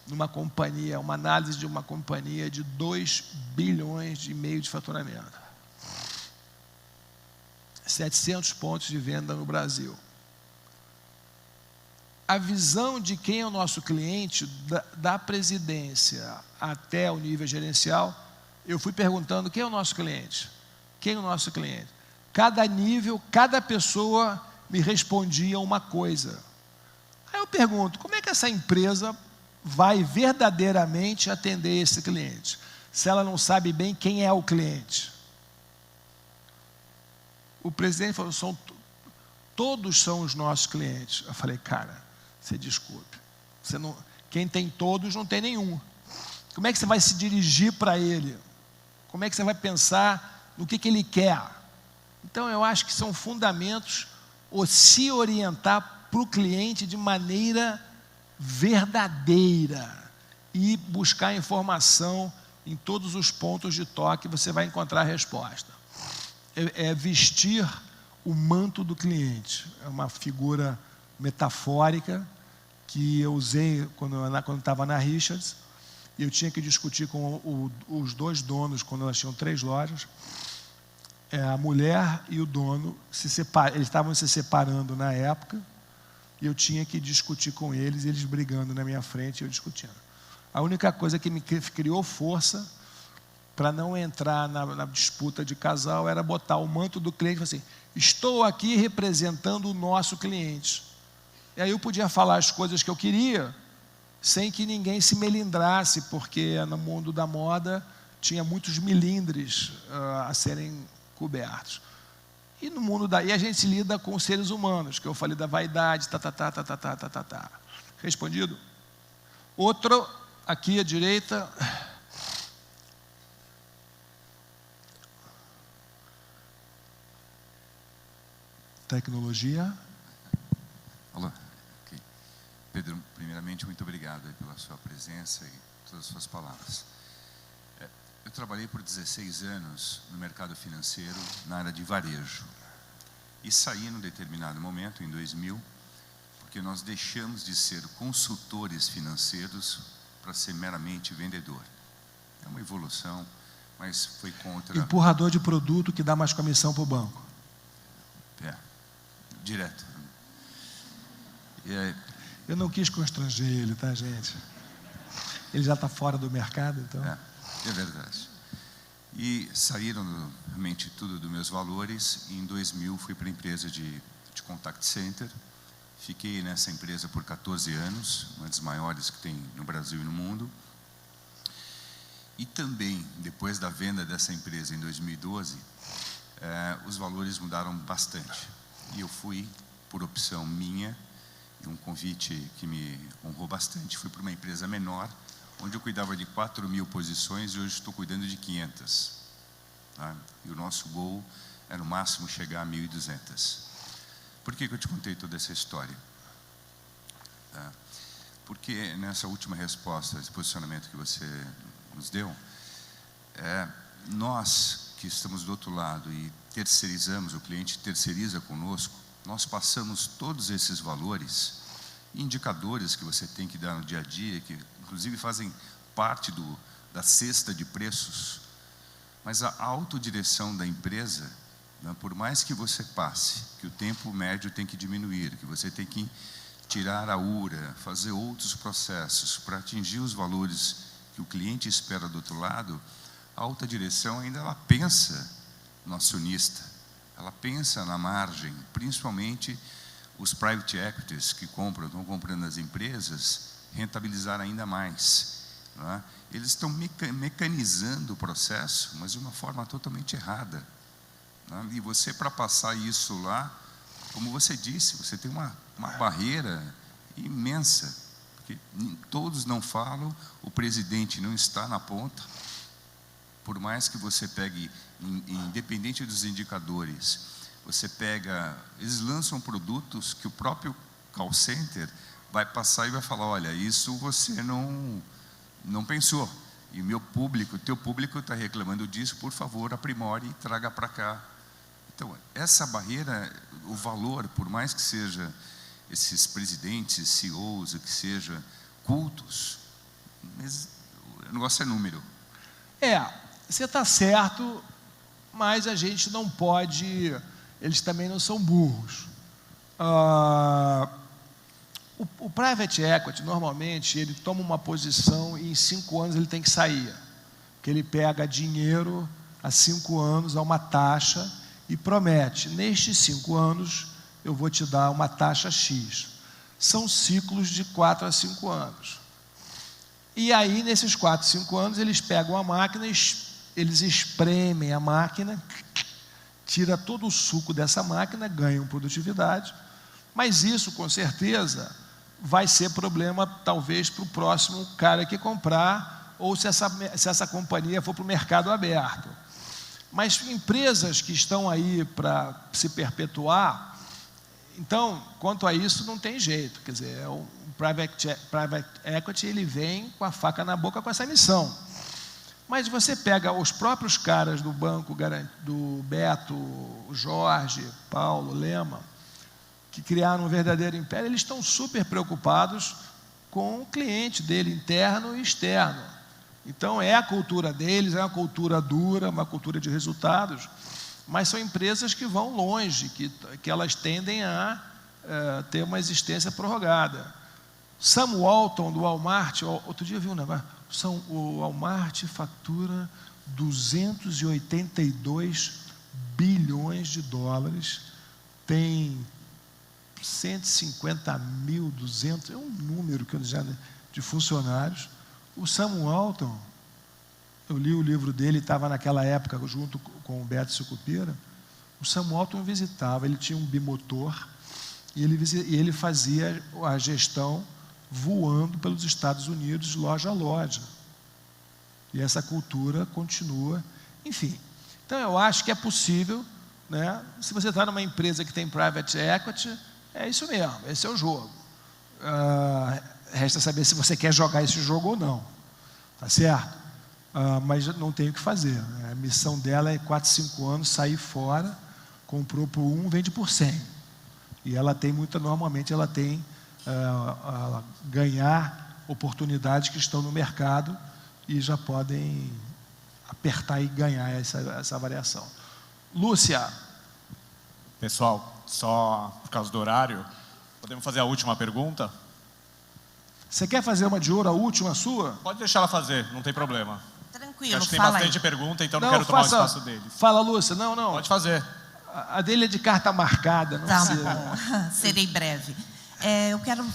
numa companhia, uma análise de uma companhia de 2,5 bilhões de faturamento. 700 pontos de venda no Brasil. A visão de quem é o nosso cliente, da presidência até o nível gerencial, eu fui perguntando quem é o nosso cliente. Quem é o nosso cliente? Cada nível, cada pessoa me respondia uma coisa. Aí eu pergunto, como é que essa empresa vai verdadeiramente atender esse cliente, se ela não sabe bem quem é o cliente? O presidente falou, todos são os nossos clientes. Eu falei, cara, você desculpe, quem tem todos não tem nenhum. Como é que você vai se dirigir para ele? Como é que você vai pensar no que ele quer? Então eu acho que são fundamentos ou se orientar para o cliente de maneira verdadeira e buscar informação em todos os pontos de toque, você vai encontrar a resposta. É vestir o manto do cliente. É uma figura metafórica que eu usei quando estava na Richards, e eu tinha que discutir com os dois donos, quando elas tinham 3 lojas. A mulher e o dono, eles estavam se separando na época, e eu tinha que discutir com eles brigando na minha frente e eu discutindo. A única coisa que me criou força para não entrar na disputa de casal era botar o manto do cliente e falar assim, estou aqui representando o nosso cliente. E aí eu podia falar as coisas que eu queria, sem que ninguém se melindrasse, porque no mundo da moda tinha muitos melindres a serem cobertos. E no mundo e a gente lida com os seres humanos, que eu falei da vaidade, Respondido? Outro, aqui à direita. Tecnologia. Olá. Okay. Pedro, primeiramente, muito obrigado pela sua presença e todas as suas palavras. Eu trabalhei por 16 anos no mercado financeiro, na área de varejo. E saí num determinado momento, em 2000, porque nós deixamos de ser consultores financeiros para ser meramente vendedor. É uma evolução, mas foi contra... Empurrador de produto que dá mais comissão para o banco. Direto. Eu não quis constranger ele, tá, gente? Ele já está fora do mercado, então... É verdade. E saíram realmente tudo dos meus valores, e em 2000 fui para a empresa de contact center. Fiquei nessa empresa por 14 anos, uma das maiores que tem no Brasil e no mundo. E também, depois da venda dessa empresa em 2012, os valores mudaram bastante. E eu fui, por opção minha, e um convite que me honrou bastante, fui para uma empresa menor, onde eu cuidava de 4.000 posições e hoje estou cuidando de 500. Tá? E o nosso gol é no máximo chegar a 1.200. Por que eu te contei toda essa história? Tá? Porque nessa última resposta, esse posicionamento que você nos deu, nós que estamos do outro lado e terceirizamos, o cliente terceiriza conosco, nós passamos todos esses valores, indicadores que você tem que dar no dia a dia, que inclusive fazem parte da cesta de preços, mas a autodireção da empresa, né, por mais que você passe, que o tempo médio tem que diminuir, que você tem que tirar a URA, fazer outros processos para atingir os valores que o cliente espera do outro lado, a alta direção ainda ela pensa no acionista, ela pensa na margem, principalmente os private equities que estão comprando as empresas, rentabilizar ainda mais. Não é? Eles estão mecanizando o processo, mas de uma forma totalmente errada. Não é? E você, para passar isso lá, como você disse, você tem uma barreira imensa, porque todos não falam, o presidente não está na ponta. Por mais que você pegue, independente dos indicadores, você pega, eles lançam produtos que o próprio call center vai passar e vai falar, olha, isso você não pensou, e o teu público está reclamando disso, por favor, aprimore e traga para cá. Então, essa barreira, o valor, por mais que seja esses presidentes, CEOs, que seja cultos, mas o negócio é número. Você está certo, mas a gente não pode, eles também não são burros. O private equity, normalmente, ele toma uma posição e em 5 anos ele tem que sair, porque ele pega dinheiro há 5 anos a uma taxa e promete, nestes 5 anos eu vou te dar uma taxa X. São ciclos de 4 a 5 anos. E aí, nesses 4, 5 anos, eles pegam a máquina, eles espremem a máquina, tira todo o suco dessa máquina, ganham produtividade, mas isso, com certeza, vai ser problema, talvez, para o próximo cara que comprar, ou se essa companhia for para o mercado aberto. Mas empresas que estão aí para se perpetuar, então, quanto a isso, não tem jeito. Quer dizer, o private equity, ele vem com a faca na boca com essa missão. Mas você pega os próprios caras do banco, do Beto, Jorge, Paulo, Lema, que criaram um verdadeiro império, eles estão super preocupados com o cliente dele, interno e externo. Então, é a cultura deles, é uma cultura dura, uma cultura de resultados, mas são empresas que vão longe, que elas tendem a ter uma existência prorrogada. Sam Walton, do Walmart, outro dia eu vi um negócio, o Walmart fatura 282 bilhões de dólares, tem 150.200, é um número que eu já de funcionários. O Sam Walton, eu li o livro dele, estava naquela época junto com o Beto Sucupira. O Sam Walton visitava, ele tinha um bimotor e ele fazia a gestão voando pelos Estados Unidos, loja a loja. E essa cultura continua, enfim. Então, eu acho que é possível, né? Se você está numa empresa que tem private equity, é isso mesmo, esse é o jogo. Resta saber se você quer jogar esse jogo ou não, tá certo? Mas não tem o que fazer, né? A missão dela é 4, 5 anos, sair fora, comprou por 1, vende por 100. E ela tem normalmente ela tem ganhar oportunidades que estão no mercado e já podem apertar e ganhar essa variação. Lúcia. Pessoal, só por causa do horário, podemos fazer a última pergunta? Você quer fazer uma de ouro, a última sua? Pode deixar ela fazer, não tem problema. Tranquilo, acho que tem fala bastante aí. pergunta, então não quero tomar o espaço deles. Fala, Lúcia. Não. Pode fazer. A dele é de carta marcada, não precisa. Bom, serei breve. Eu quero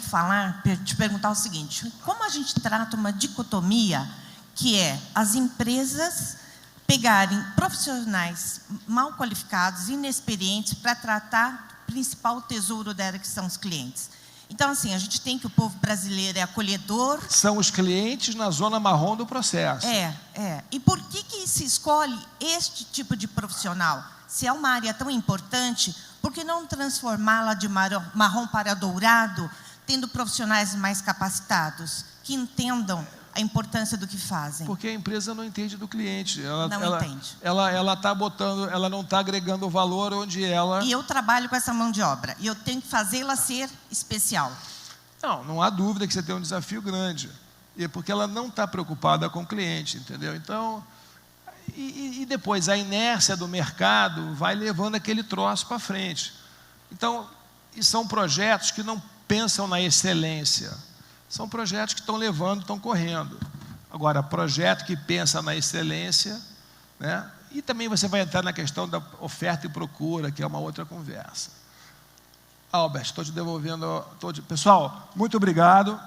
te perguntar o seguinte: como a gente trata uma dicotomia que é as empresas pegarem profissionais mal qualificados, inexperientes, para tratar o principal tesouro dela, que são os clientes? Então, assim, a gente tem que o povo brasileiro é acolhedor. São os clientes na zona marrom do processo. E por que se escolhe este tipo de profissional? Se é uma área tão importante, por que não transformá-la de marrom para dourado, tendo profissionais mais capacitados, que entendam a importância do que fazem? Porque a empresa não entende do cliente. Entende. Ela tá botando, ela não está agregando valor onde ela... E eu trabalho com essa mão de obra. E eu tenho que fazê-la ser especial. Não há dúvida que você tem um desafio grande. E porque ela não está preocupada com o cliente, entendeu? Então, e depois a inércia do mercado vai levando aquele troço para frente. Então, e são projetos que não pensam na excelência. São projetos que estão levando, estão correndo. Agora, projeto que pensa na excelência, né? E também você vai entrar na questão da oferta e procura, que é uma outra conversa. Albert, estou te devolvendo... Pessoal, muito obrigado.